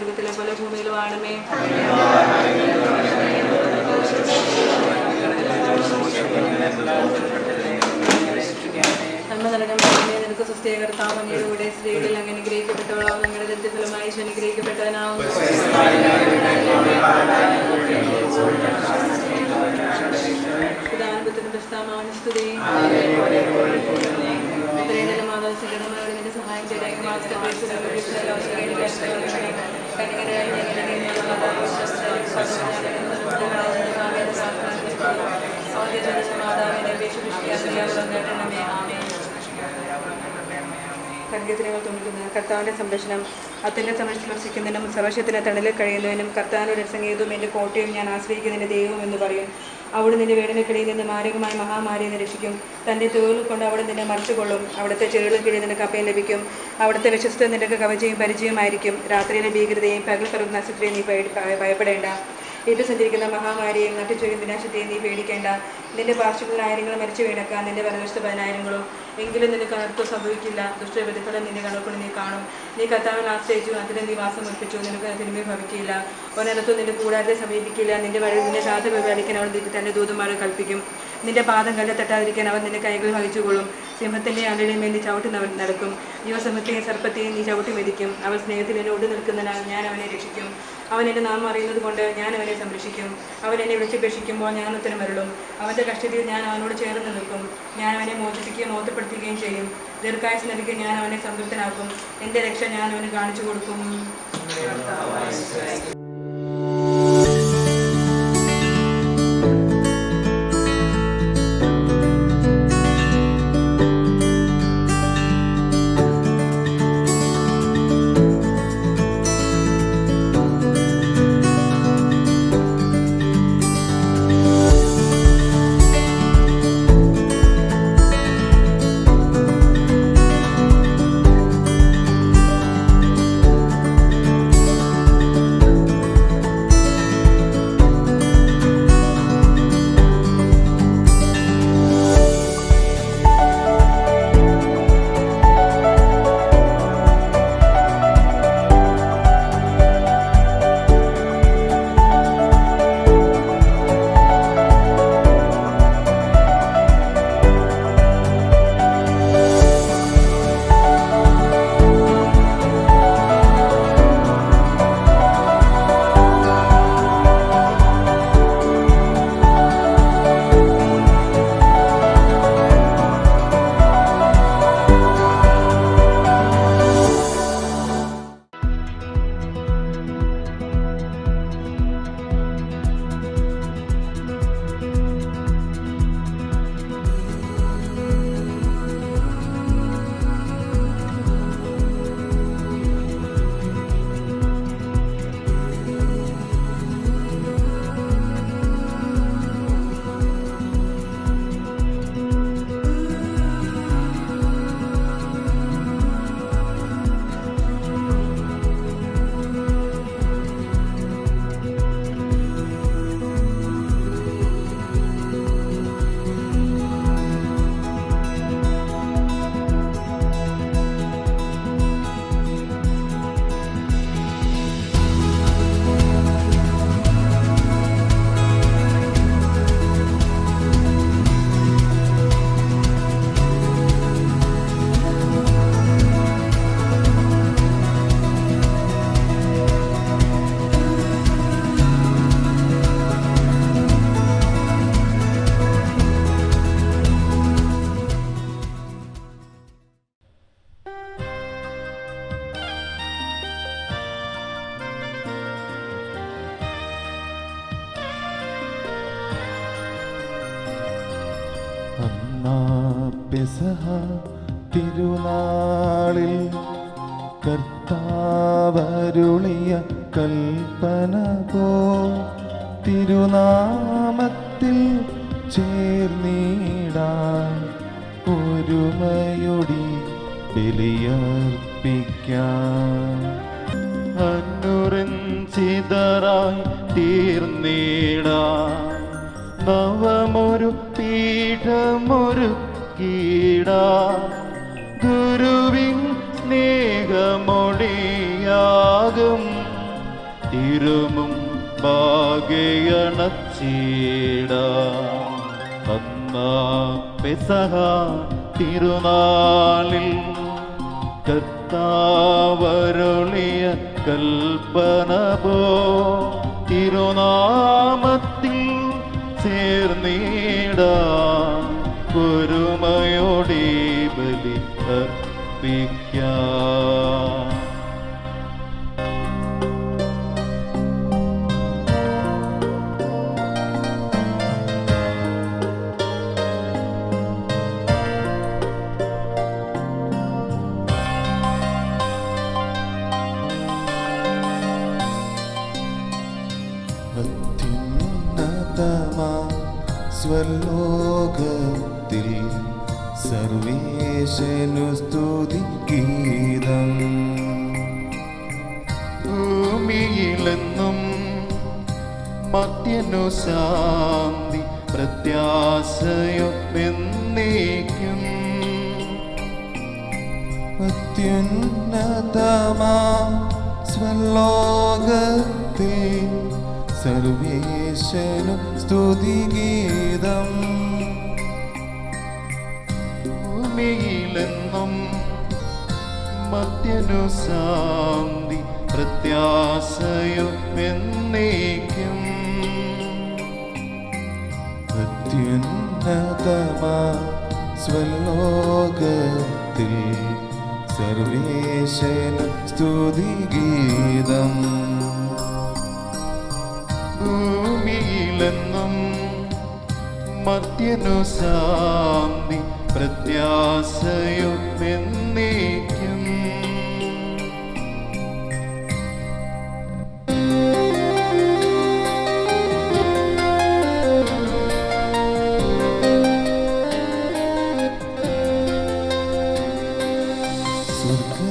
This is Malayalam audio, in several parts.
സ്വർഗത്തിലെ പോലെ ഭൂമിയിലും ആണമേ. നന്മ നിറഞ്ഞ മറിയമേ, നിനക്ക് സ്വസ്തി, കർത്താവ് അങ്ങയുടെ കൂടെ സ്ത്രീകളിൽ അങ്ങ് അനുഗ്രഹിക്കപ്പെട്ടവളാവും. അങ്ങയുടെ ദരിദ്രഫലമായി ഈശോ അനുഗ്രഹിക്കപ്പെട്ടവനാവുന്നു. പിതാവിനും പുത്രനും സ്തുതി. ഇത്രയും മാതാവ് സ്വീകരണമായോട് നിന്റെ സഹായം ചെയ്തേക്കും. കർഗ്ഗത്തിനങ്ങൾ തുണിക്കുന്ന കർത്താവിൻ്റെ സംരക്ഷണം അത്യന്റെ സംരക്ഷണം വസിക്കുന്നതിനും സർവശത്തിൻ്റെ തണലിൽ കഴിയുന്നതിനും കർത്താവിൻ്റെ സംഗീതവും എൻ്റെ കോട്ടയും ഞാൻ ആശ്രയിക്കുന്നതിൻ്റെ ദൈവവും എന്ന് പറയും. അവിടെ നിന്റെ വേടനക്കിടയിൽ നിന്ന് മാരകമായ മഹാമാരിയെ രക്ഷിക്കും. തൻ്റെ തോളിൽ കൊണ്ട് അവിടെ നിന്നെ മറിച്ചുകൊള്ളും. അവിടുത്തെ ചെറുകളും കീഴിൽ നിനക്ക് അഭയം ലഭിക്കും. അവിടുത്തെ വിശ്വസ്ത നിനക്ക് കവചയും പരിചയമായിരിക്കും. രാത്രിയിലെ ഭീകരതയും പകൽ പറക്കുന്ന നക്ഷത്രത്തെയും നീ ഭയപ്പെടേണ്ട. വീട്ടിൽ സഞ്ചരിക്കുന്ന മഹാമാരിയെയും നട്ടുചൊരിയും വിനാശത്തെയും നീ പേടിക്കേണ്ട. നിന്റെ പാർശ്വങ്ങളിൽ ആയിരങ്ങൾ മരിച്ചു വീണക്കാം, നിന്റെ വലതുവശത്ത് 10,000 എങ്കിലും നിനക്ക് അനർത്ഥം സംഭവിക്കില്ല. ദുഷ്ടപ്രതിഫലം നിന്റെ കണ്ണുകൊണ്ട് നീ കാണും. നീ കർത്താവിൽ ആശ്രയിച്ചു, അതിനെ നീ വാസം ഉറപ്പിച്ചു. നിനക്ക് തിരുമ്പി ഭവിക്കില്ല. ഒരിടത്തും നിന്റെ കൂടാരത്തെ സമീപിക്കില്ല. നിന്റെ വഴി നിന്റെ ശാന്ത പരിപാലിക്കാൻ അവൻ തന്റെ ദൂതന്മാരെ കൽപ്പിക്കും. നിന്റെ പാദം കല്ലിൽ തട്ടാതിരിക്കാൻ അവൻ നിന്റെ കൈകൾ വഹിച്ചുകൊള്ളും. സിംഹത്തിൻ്റെ അലയുടെ മേൽ നീ ചവിട്ടി നടക്കും. യുവസിംഹത്തെയും സർപ്പത്തെയും നീ ചവിട്ടി മെതിക്കും. അവൻ സ്നേഹത്തിൽ എന്നെ ഒടു നിൽക്കുന്നതിനാൽ ഞാൻ അവനെ രക്ഷിക്കും. അവൻ എൻ്റെ നാമം അറിയുന്നത് കൊണ്ട് ഞാൻ അവനെ സംരക്ഷിക്കും. അവൻ എന്നെ വിളിച്ചപേക്ഷിക്കുമ്പോൾ ഞാൻ ഉത്തരം അരുളും. അവൻ്റെ കഷ്ടതയിൽ ഞാൻ അവനോട് ചേർന്ന് നിൽക്കും. ഞാൻ അവനെ മോചിപ്പിക്കുകയും മോചപ്പെടുത്തുകയും ചെയ്യും. ദീർഘായുസ് നൽകി ഞാൻ അവനെ സംതൃപ്തനാക്കും. എൻ്റെ രക്ഷ ഞാൻ അവന് കാണിച്ചു കൊടുക്കും. പെസഹ തിരുനാളിൽ കർത്താവരുളിയ കൽപ്പന പോ തിരുനാമത്തിൽ ചേർന്നിടാൻ ഒരുമയൊടി ബലിയർപ്പിക്കാം. അനുരഞ്ജിതരായി തീർന്നിടാൻ നവമൊരു പീഠമൊരുക്കിടാൻ ഗുരുവിൻ സ്നേഹമൊടിയാകും തിരുമും ഭാഗ്യണച്ചീട പെസഹ തിരുനാളിൽ കർത്താവരുളിയ കൽപ്പന പോ തിരുനാമത്തിൽ ചേർന്നിട ഒരുമയോടെ ബലി അർപ്പിക്കാം. സ്വലോകത്തിൽ സർവേശനു സ്തുതിഗീതം. ഭൂമിയിലെന്നും മർത്യനു ശാന്തി പ്രത്യാശയോ എന്നേക്കും. അത്യുന്നതമാ സ്വലോകത്തിൽ സർവേശനു സ്തുതിഗീതം. ഭൂമിയിലെന്നും മർത്യനു ശാന്തി പ്രത്യാശയോ എന്നേക്കും. അത്യുന്നതമാ സ്വലോകത്തിൽ സർവേശനു സ്തുതിഗീതം. ഭൂമിയിലെന്നും മർത്യനു ശാന്തി പ്രത്യാശയോ എന്നേക്കും.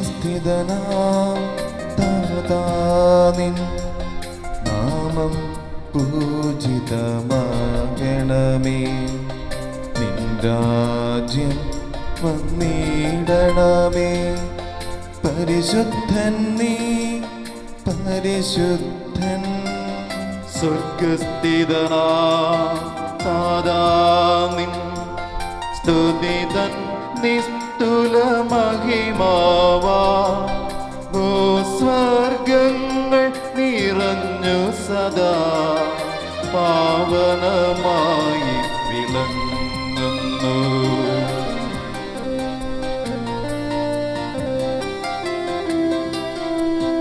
സ്വർഗസ്ഥിതനാം താതാനിൻ നാമം പൂജിതമാകണമേ. നിൻ രാജ്യം വന്നിടണമേ. പരിശുദ്ധൻ നീ പരിശുദ്ധൻ. സ്വർഗസ്ഥിതനാഥാനിൻ സ്തുതിതൻ നിസ്തുല മഹിമാവാ ഭൂസ്വർഗങ്ങൾ നിറഞ്ഞു സദാ പാവനമായി വിളങ്ങുന്നു.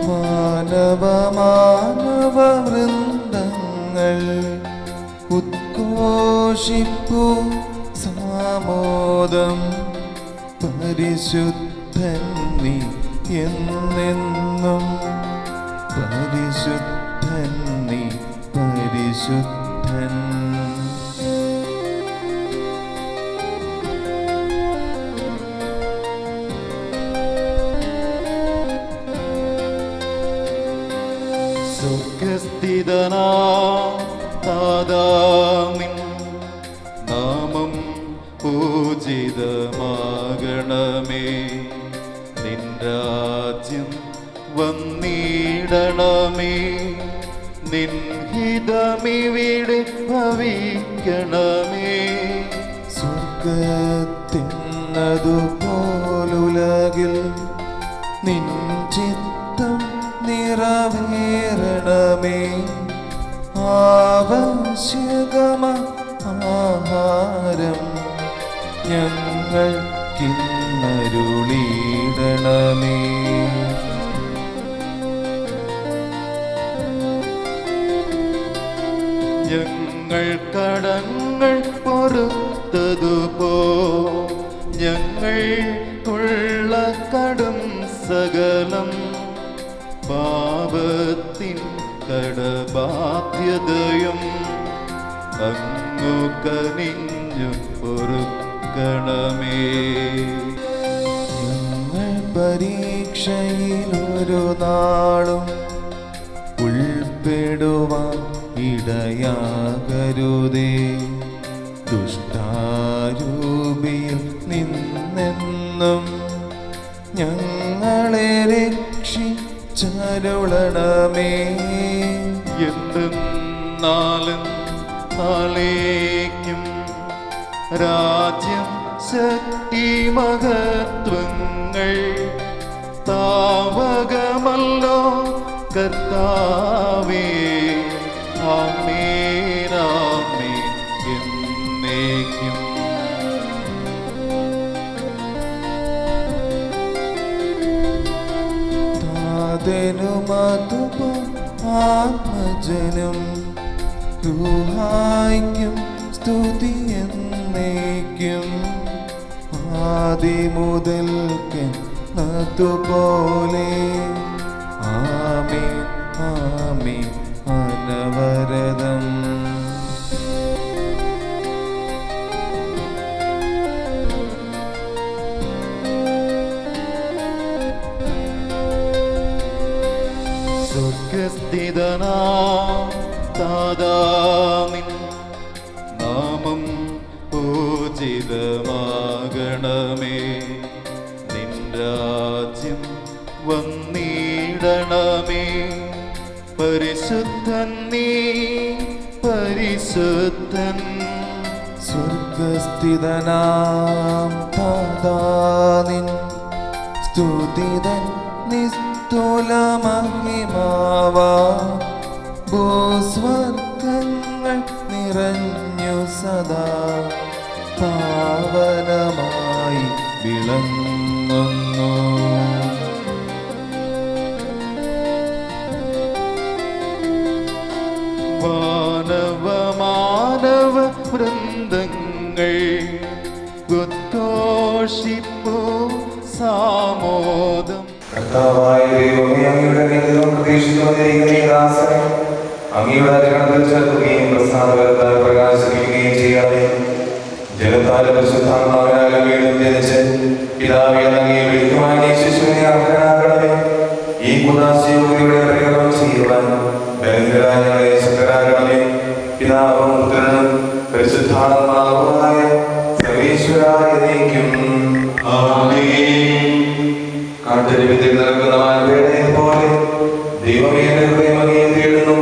മാനവ വൃന്ദങ്ങൾ ഉദ്ഘോഷിപ്പു സാമോദം. പരിശുദ്ധൻ നീ എന്നെന്നും. പരിശുദ്ധൻ നീ പരിശുദ്ധൻ. സ്വർഗസ്ഥിതനാഥാനിൻ നാമം പൂജിതമാകണമേ. നിൻ രാജ്യം വന്നിടണമേ. നിൻ ഹിതമിവിടെ ഭവിക്കണമേ. സ്വർഗത്തിന്നതുപോലുലകിൽ നിൻ ചിത്തം നിറവേറണമേ. ആവശ്യകമ ആഹാരം ഞങ്ങൾക്കിന്നരുളിടണമേ. ഞങ്ങൾ കടങ്ങൾ പൊറുത്തതുപോ ഞങ്ങൾക്കുള്ള കടും സകലം പാപത്തിൻ കടബാധ്യതയും അങ്ങു കനിഞ്ഞു പൊറുക്കണമേ. ഞങ്ങൾ പരീക്ഷയിലൊരു നാളും ഉൾപ്പെടുവാൻ ഇടയാകരുതേ. ദുഷ്ടാരൂപിയിൽ നിന്നെന്നും ഞങ്ങളെ രക്ഷിച്ചരുളണമേ. വരണമേ. എന്തെന്നാലും നാളേക്കും രാജ്യം ശക്തി മഹത്വങ്ങൾ താവകമല്ലോ കർത്താവേ. ആമേൻ ആമേൻ എന്നേക്കും. താതനുമതുപോ ആത്മജനം ൂഹായ്ക്കും സ്തുതി എന്നേക്കും. ആദിമുതൽക്കെന്നതുപോലെ ആമേൻ ആമേൻ അനവരതം. സ്വർഗസ്ഥിതനാം താതാനിൻ നാമം പൂജിതമാകണമേ. നിൻ രാജ്യം വന്നിടണമേ. പരിശുദ്ധൻ നീ പരിശുദ്ധൻ. സ്വർഗസ്ഥിതനാം താതാനിൻ സ്തുതിതൻ നിസ്തുലമഹിമാവാ. ഭൂസ്വർഗങ്ങൾ നിറഞ്ഞു സദാ പാവനമായി വിളങ്ങുന്നു. മാനവ വൃന്ദങ്ങൾ ഉദ്ഘോഷിപ്പൂ സാമോദം. കർത്താവായ ദൈവമേ, അങ്ങയുടെ നിമിത്തം പ്രതീക്ഷിച്ചു വന്നിരിക്കുന്ന ഈ ദാസനെ അങ്ങയുടെ അധികണത്തിൽ ചേർക്കുകയും പ്രസാദകരത്താൽ പ്രകാശിപ്പിക്കുകയും ചെയ്യണമേ. ജലത്താലും പരിശുദ്ധാത്മാവിനാലും വീണ്ടും ജനിച്ച് പിതാവേ അങ്ങയെ വിളിക്കുവാൻ ഈ ശിശുവിനെ അർഹനാക്കണമേ. ഈ കുദാശയോഗ്യതയുടെ പരികർമ്മം ചെയ്യുവാൻ ബലഹീനരായ ഞങ്ങളെ ശക്തരാക്കണമേ. പിതാവും പുത്രനും പരിശുദ്ധാത്മാവുമായ സർവ്വേശ്വരായ എന്നേക്കും ആമേൻ. കാട്ടുജീവിതത്തിൽ നടക്കുന്ന മാൻപേടയെ പോലെ ദൈവമേ എന്റെ ഹൃദയം അങ്ങയെ തേടുന്നു.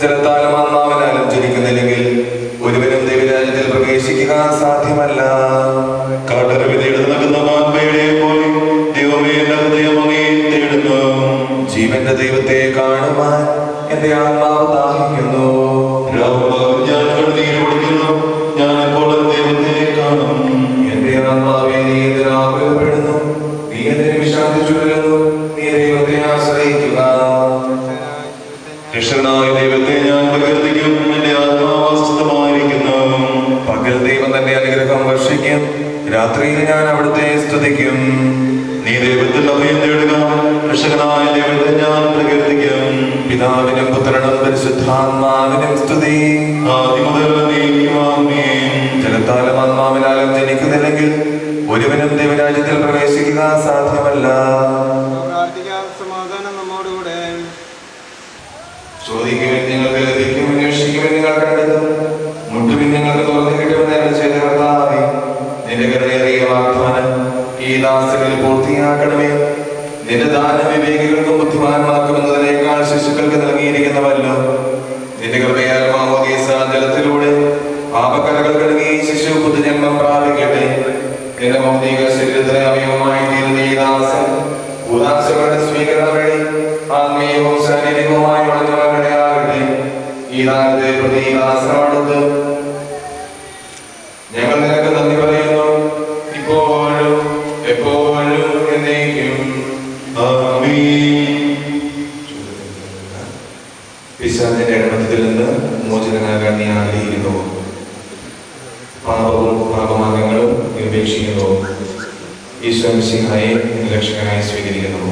ജലത്താലും ആത്മാവിനാലും ജനിക്കുന്നില്ലെങ്കിൽ ഒരുവനും ദൈവരാജ്യത്തിൽ പ്രവേശിക്കുക സാധ്യമല്ല. കാട്ടുജീവിതത്തിൽ നടക്കുന്ന മാൻപേടയെ പോലെ ദൈവമേ എന്റെ ഹൃദയം അങ്ങയെ തേടുന്നു. ജീവന്റെ ദൈവത്തെ കാണുവാൻ എന്റെ ആത്മാവ് ദാഹിക്കുന്നു. ഞാൻ കണ്ണീര് കുടിക്കുന്നു. ഞാൻ ഇപ്പോൾ ദൈവത്തെ കാണും. എന്റെ ആത്മാവേ, നീ എന്തിനു ആകുലപ്പെടുന്നു? നീ എന്തിനു വിശ്രാന്തി ചൊല്ലുന്നു? നീ ദൈവത്തെ ആശ്രയിക്കുക. രക്ഷകനായ ദൈവത്തെ ഞാൻ പ്രകീർത്തിക്കും. എന്റെ ആത്മാവ് അസ്വസ്ഥമായിരിക്കുന്നു. പകൽ ദൈവം തന്നെ അനുഗ്രഹം വർഷിക്കും, രാത്രിയിൽ ഞാൻ അവിടുത്തെ സ്തുതിക്കും. നീ ദൈവത്തിൽ അഭയം തേടുക. രക്ഷകനായ ദൈവത്തെ ഞാൻ പ്രകീർത്തിക്കും. പിതാവിനും പുത്രനും പരിശുദ്ധാത്മാവിനും സ്തുതി. ആദ്യം മുതൽ എന്നേക്കും ആമേൻ. ജലത്താലും ആത്മാവിനാലും ജനിക്കുന്നില്ലെങ്കിൽ ഒരുവനും ദൈവരാജ്യത്തിൽ പ്രവേശിക്കുക സാധ്യമല്ല. പ്രാർത്ഥിക്കാം. സമാധാനം നമ്മോടുകൂടെ. ചോദിക്കുവിൻ, നിങ്ങൾക്ക് ലഭിക്കും. അന്വേഷിക്കുവിൻ, നിങ്ങൾ കണ്ടെത്തും. മുട്ടുവിൻ, നിങ്ങൾക്ക് തുറന്നു കിട്ടുമെന്ന് അരുളി ചെയ്ത കർത്താവേ, നിന്റെ കരുണയേറിയ വാഗ്ദാനം ഈ ദാസകളിൽ പൂർത്തിയാക്കണമേ. നിന്റെ ദാനം വിവേകികൾക്കും ബുദ്ധിമാന്മാർക്കും എന്നതിനേക്കാൾ ശിശുക്കൾക്ക് നൽകിയിരിക്കുന്നവല്ലോ. നിന്റെ കൃപയാൽ മാമോദീസ ജലത്തിലൂടെ പാപക്കറകൾ കഴുകി ശിശു പുതുജന്മം പ്രാപിക്കട്ടെ. നിന്റെ ഭൗതിക ശരീരത്തിന് അവയവമായി തീരുന്ന ഈ ദാസൻ ഉദാശകളുടെ സ്വീകരണം വഴി ആത്മീയവും ശാരീരികവുമായി വളർന്നവരുടെയാകട്ടെ. ഈ ദാനത്തെ പ്രതി ദാസനോടൊത്ത് ഞങ്ങൾ നിനക്ക് നന്ദി പറയുന്നു, ഇപ്പോഴും എപ്പോഴും എന്നേക്കും ആമേൻ. പിശാചിന്റെ അടിമത്തത്തിൽ നിന്ന് മോചനനാകാൻ നീ ആഗ്രഹിക്കുന്നു. പാപവും പാപമാർഗങ്ങളും ഉപേക്ഷിക്കുന്നു. ഈശോ മിശിഹായെ രക്ഷകനായി സ്വീകരിക്കുന്നു.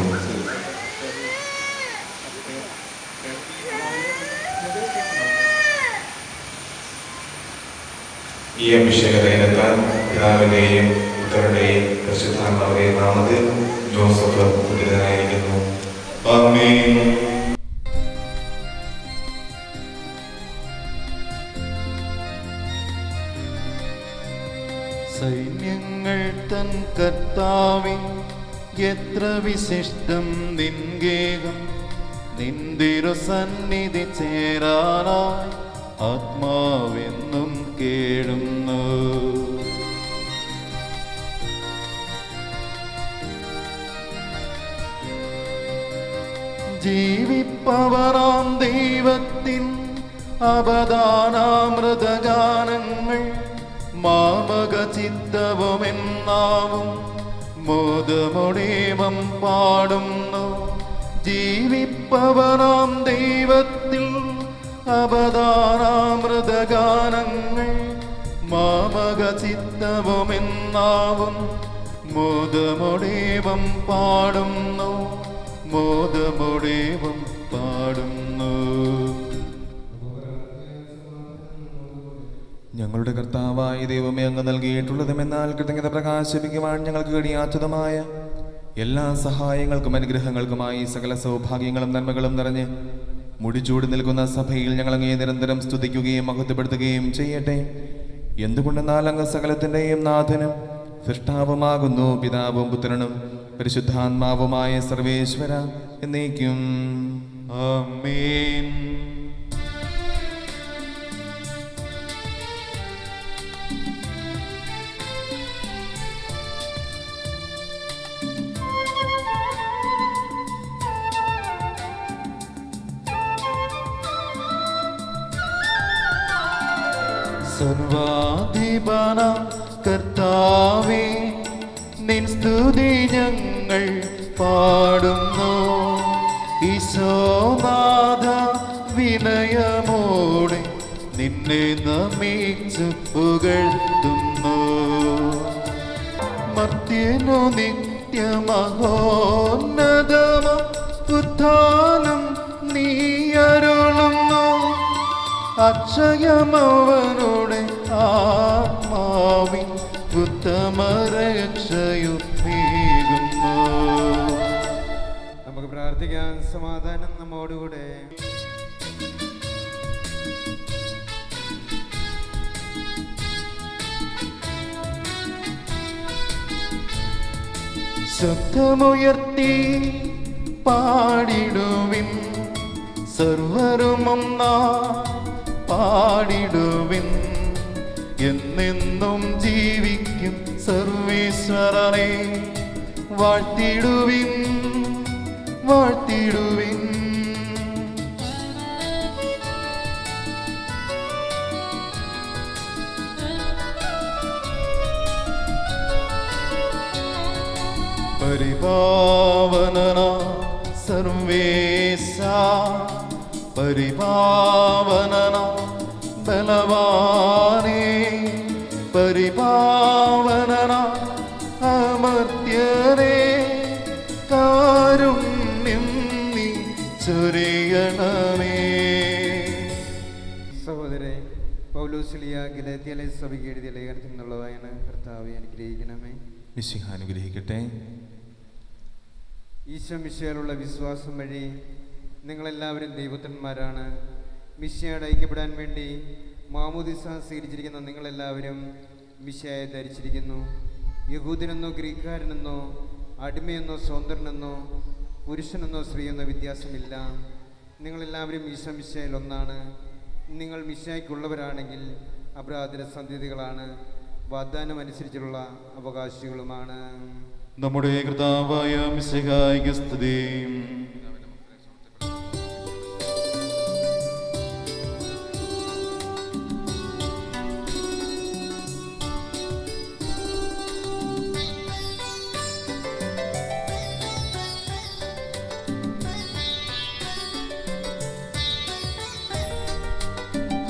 ഈ അഭിഷേക തൈലത്താൽ പിതാവിന്റെയും പുത്രന്റെയും പരിശുദ്ധാത്മാവിന്റെയും നാമത്തിൽ ജോസഫ് പുത്രിതനായിരിക്കുന്നു. ആമേൻ. സൈന്യങ്ങൾ തൻ കർത്താവേ, എത്ര വിശിഷ്ടം നിൻ ഗേഹം. നിന്തിരു സന്നിധി ചേരാനായി ആത്മാവെന്നും കേഴുന്നു. ജീവിപ്പവരാം ദൈവത്തിൻ അപദാനാമൃതഗാനങ്ങൾ മാമക ചിത്തവുമെന്നാവും മോദമൊടേവം പാടുന്നു. ജീവിപ്പവരാം ദൈവത്തിൽ അപദാനാമൃതഗാനങ്ങൾ മാമക ചിത്തവുമെന്നാവും മോദമൊടേവം പാടുന്നു. മോദമൊടേവം പാടുന്നു. ഞങ്ങളുടെ കർത്താവായ ദൈവമേ, അങ്ങ് നൽകിയിട്ടുള്ളതുമെന്നാൽ കൃതജ്ഞത പ്രകാശിപ്പിക്കുവാൻ ഞങ്ങൾക്ക് കഴിയാത്തതുമായ എല്ലാ സഹായങ്ങൾക്കും അനുഗ്രഹങ്ങൾക്കുമായി സകല സൗഭാഗ്യങ്ങളും നന്മകളും നിറഞ്ഞ് മുടിച്ചൂടി നിൽക്കുന്ന സഭയിൽ ഞങ്ങളങ്ങേ നിരന്തരം സ്തുതിക്കുകയും മഹത്വപ്പെടുത്തുകയും ചെയ്യട്ടെ. എന്തുകൊണ്ടെന്നാൽ അങ്ങ് സകലത്തിൻ്റെയും നാഥനും സൃഷ്ടാവുമാകുന്നു, പിതാവും പുത്രനും പരിശുദ്ധാത്മാവുമായ സർവേശ്വര എന്നേക്കും ആമേൻ. സർവാധിപന കർത്താവേ, നിൻ സ്തുതി ഞങ്ങൾ പാടുന്നു. ഈശോനാഥ വിനയമോടെ നിന്നെ നമിച്ചു പുകഴ്ത്തുന്നു. മർത്യനു നിത്യമഹോന്നതമ ഉത്ഥാനം നീ അരുളുന്നു. അക്ഷയമവനുടെ ആത്മാവിൻ ഉത്തമരക്ഷയും നീകുന്നു. നമുക്ക് പ്രാർത്ഥിക്കാം. സമാധാനം നമ്മോടുകൂടെ. ശബ്ദമുയർത്തി പാടിടുവിൻ, സർവരുമൊന്നാ പാടിടുവിൻ. എന്നെന്നും ജീവിക്കും സർവേശ്വരനെ വാഴ്ത്തിടുവിൻ, വാഴ്ത്തിടുവിൻ. പരിപാവനന സർവേശ, പരിപാവനന ബലവാനേ, പരിപാവനന അമർത്യനേ, കാരുണ്യം നീ ചൊരിയണമേ. സഹോദരേ, പൗലോസ്ലിയ ഗലാത്യയിലെ സഭയ്ക്ക് എഴുതിയ ലേഖനത്തിൽ നിന്നുള്ളതാണ്. കർത്താവെ അനുഗ്രഹിക്കണമേ. മിശിഹ അനുഗ്രഹിക്കട്ടെ. ഈശോ മിശിഹായിലുള്ള വിശ്വാസം വഴി നിങ്ങളെല്ലാവരും ദൈവപുത്രന്മാരാണ്. മിശിഹായോട് ഐക്യപ്പെടാൻ വേണ്ടി മാമോദിസ സ്വീകരിച്ചിരിക്കുന്ന നിങ്ങളെല്ലാവരും മിശിഹായെ ധരിച്ചിരിക്കുന്നു. യഹൂദനെന്നോ ഗ്രീക്കുകാരനെന്നോ അടിമയെന്നോ സ്വതന്ത്രനെന്നോ പുരുഷനെന്നോ സ്ത്രീയെന്നോ വ്യത്യാസമില്ല. നിങ്ങളെല്ലാവരും ഈശോ മിശിഹായിൽ ഒന്നാണ്. നിങ്ങൾ മിശിഹായ്ക്കുള്ളവരാണെങ്കിൽ അബ്രാഹത്തിന്റെ സന്തതികളാണ്, വാഗ്ദാനം അനുസരിച്ചുള്ള അവകാശികളുമാണ്. നമ്മുടെ കർത്താവായ മിശിഹായ്ക്ക് സ്തുതി.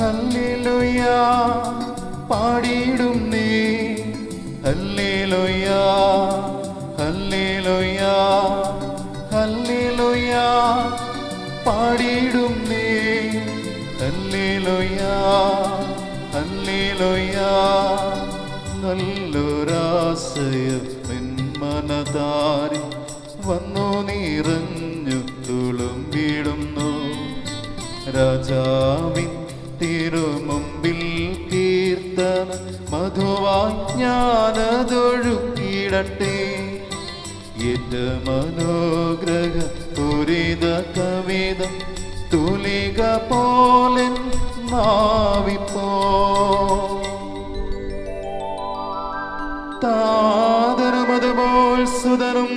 ഹല്ലേലൂയ പാടിയിടും നീ, ഹല്ലേലൂയ ഹല്ലേലൂയ ഹല്ലേലൂയ പാടിയിടും നീ, ഹല്ലേലൂയ ഹല്ലേലൂയ. നല്ലൊരാശയം മനതാരി വന്നു നിറഞ്ഞു തുളുമ്പിടുന്നു. രാജാവിൻ തിരുമുമ്പിൽ കീർത്തന മധുവായി ഞാനതൊഴുക്കിടട്ടെ. എന്റെ മനോഗ്രഹ പൂരിത കവിത തുലിക പോലെ നാവിപ്പോ താതനമതുപോൽ സുതനും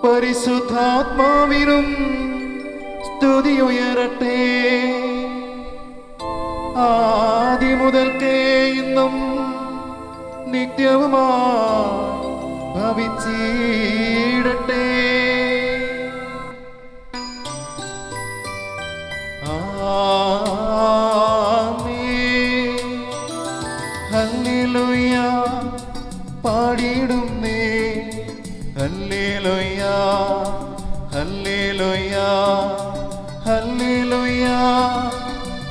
പരിശുദ്ധാത്മാവിനും സ്തുതി ഉയരട്ടെ. ആദിമുതൽക്കേ ഇന്നും നിത്യവുമാ ഭവിച്ചിടട്ടെ. ആമേൻ. ഹല്ലേലൂയ പാടിയിടുന്നേ. ഹല്ലേലൂയ ഹല്ലേലൂയ ഹല്ലേലൂയ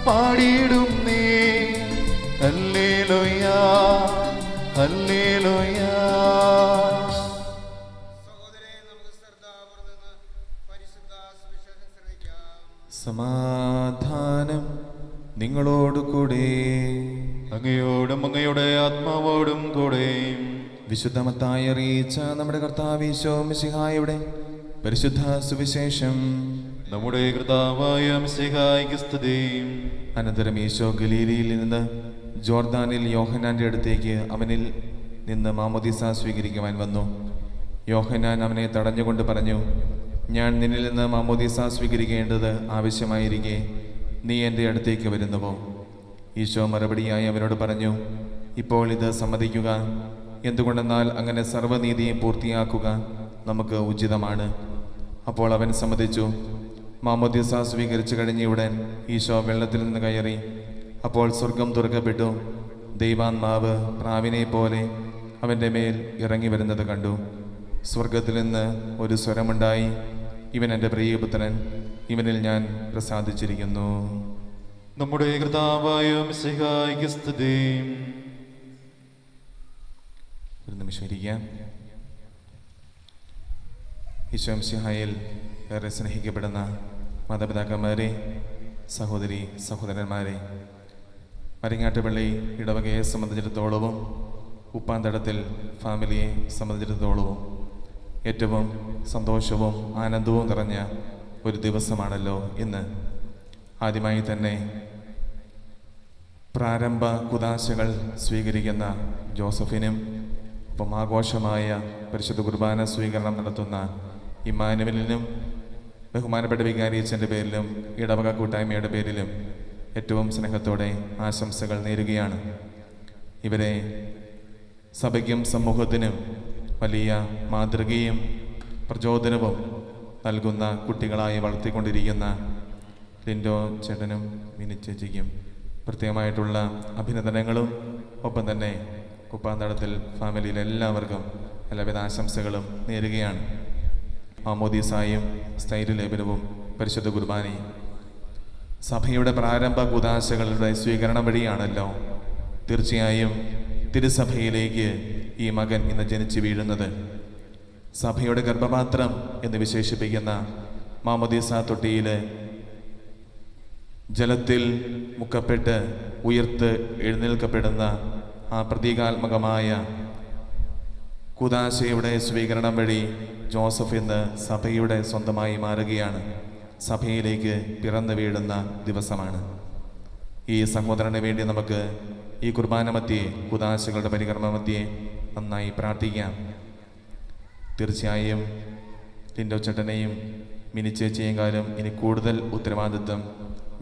പാടിയിടുന്നേ. ഹല്ലേലൂയ ഹല്ലേലൂയ. സമാധാനം നിങ്ങളോട് കൂടെ. അങ്ങയോടും അങ്ങയുടെ ആത്മാവോടും കൂടെ. വിശുദ്ധ മത്തായി അറിയിച്ച നമ്മുടെ കർത്താവ് ഈശോ മിശിഹായുടെ പരിശുദ്ധ സുവിശേഷം. നമ്മുടെ കർത്താവായ മിശിഹായ്ക്ക് സ്തുതി. അനന്തരം ഈശോ ഗലീലയിൽ നിന്ന് ജോർദാനിൽ യോഹന്നാന്റെ അടുത്തേക്ക് അവനിൽ നിന്ന് മാമോദീസ സ്വീകരിക്കുവാൻ വന്നു. യോഹന്നാൻ അവനെ തടഞ്ഞുകൊണ്ട് പറഞ്ഞു, ഞാൻ നിന്നിൽ നിന്ന് മാമോദീസ സ്വീകരിക്കേണ്ടത് ആവശ്യമായിരിക്കെ നീ എൻ്റെ അടുത്തേക്ക് വരുന്നുവോ? ഈശോ മറുപടിയായി അവനോട് പറഞ്ഞു, ഇപ്പോൾ ഇത് സമ്മതിക്കുക. എന്തുകൊണ്ടെന്നാൽ അങ്ങനെ സർവ്വനീതിയും പൂർത്തിയാക്കുക നമുക്ക് ഉചിതമാണ്. അപ്പോൾ അവൻ സമ്മതിച്ചു. മാമോദീസ സ്വീകരിച്ചു കഴിഞ്ഞയുടൻ ഈശോ വെള്ളത്തിൽ നിന്ന് കയറി. അപ്പോൾ സ്വർഗം തുറക്കപ്പെട്ടു. ദൈവാത്മാവ് പ്രാവിനെ പോലെ അവൻ്റെ മേൽ ഇറങ്ങി വരുന്നത് കണ്ടു. സ്വർഗത്തിൽ നിന്ന് ഒരു സ്വരമുണ്ടായി, ഇവൻ എൻ്റെ പ്രിയപുത്രൻ, ഇവനിൽ ഞാൻ പ്രസാദിച്ചിരിക്കുന്നു. നമ്മുടെ കർത്താവായ മിശിഹായ്ക്ക് സ്തുതി. ഒരു നിമിഷം ഇരിക്കാം. ഈശോ മിശിഹായിൽ ഏറെ സ്നേഹിക്കപ്പെടുന്ന മാതാപിതാക്കന്മാരെ, സഹോദരി സഹോദരന്മാരെ, മരിങ്ങാട്ടുപള്ളി ഇടവകയെ സംബന്ധിച്ചിടത്തോളവും ഉപ്പാന്തടത്തിൽ ഫാമിലിയെ സംബന്ധിച്ചിടത്തോളവും ഏറ്റവും സന്തോഷവും ആനന്ദവും നിറഞ്ഞ ഒരു ദിവസമാണല്ലോ ഇന്ന്. ആദ്യമായി തന്നെ പ്രാരംഭ കുദാശകൾ സ്വീകരിക്കുന്ന ജോസഫിനും ഒപ്പം ആഘോഷമായ പരിശുദ്ധ കുർബാന സ്വീകരണം നടത്തുന്ന ഇമ്മാനുവലിനും ബഹുമാനപ്പെട്ട വികാരി അച്ഛൻ്റെ പേരിലും ഇടവക കൂട്ടായ്മയുടെ പേരിലും ഏറ്റവും സ്നേഹത്തോടെ ആശംസകൾ നേരുകയാണ്. ഇവരെ സഭയ്ക്കും സമൂഹത്തിനും വലിയ മാതൃകയും പ്രചോദനവും നൽകുന്ന കുട്ടികളായി വളർത്തിക്കൊണ്ടിരിക്കുന്ന ലിൻഡോ ചേട്ടനും മിനി ചേച്ചിക്കും പ്രത്യേകമായിട്ടുള്ള അഭിനന്ദനങ്ങളും ഒപ്പം തന്നെ കുപ്പാന്തടത്തിൽ ഫാമിലിയിലെ എല്ലാവർക്കും എല്ലാവിധ ആശംസകളും നേരുകയാണ്. മാമോദീസായും സ്ഥൈര്യലേപനവും പരിശുദ്ധ കുർബാനയും സഭയുടെ പ്രാരംഭ കുദാശകളുടെ സ്വീകരണം വഴിയാണല്ലോ തീർച്ചയായും തിരുസഭയിലേക്ക് ഈ മകൻ ഇന്ന് ജനിച്ചു വീഴുന്നത്. സഭയുടെ ഗർഭപാത്രം എന്ന് വിശേഷിപ്പിക്കുന്ന മാമോദീസ തൊട്ടിയിൽ ജലത്തിൽ മുക്കപ്പെട്ട് ഉയർത്ത് എഴുന്നേൽക്കപ്പെടുന്ന ആ പ്രതീകാത്മകമായ കുദാശയുടെ സ്വീകരണം വഴി ജോസഫ് ഇന്ന് സഭയുടെ സ്വന്തമായി മാറുകയാണ്. സഭയിലേക്ക് പിറന്നു വീഴുന്ന ദിവസമാണ്. ഈ സഹോദരന് വേണ്ടി നമുക്ക് ഈ കുർബാന മധ്യേ, കുദാശകളുടെ പരികർമ്മ മധ്യേ നന്നായി പ്രാർത്ഥിക്കാം. തീർച്ചയായും ലിൻഡോ ചേട്ടനെയും മിനി ചേച്ചിയെയും കാലം ഇനി കൂടുതൽ ഉത്തരവാദിത്വം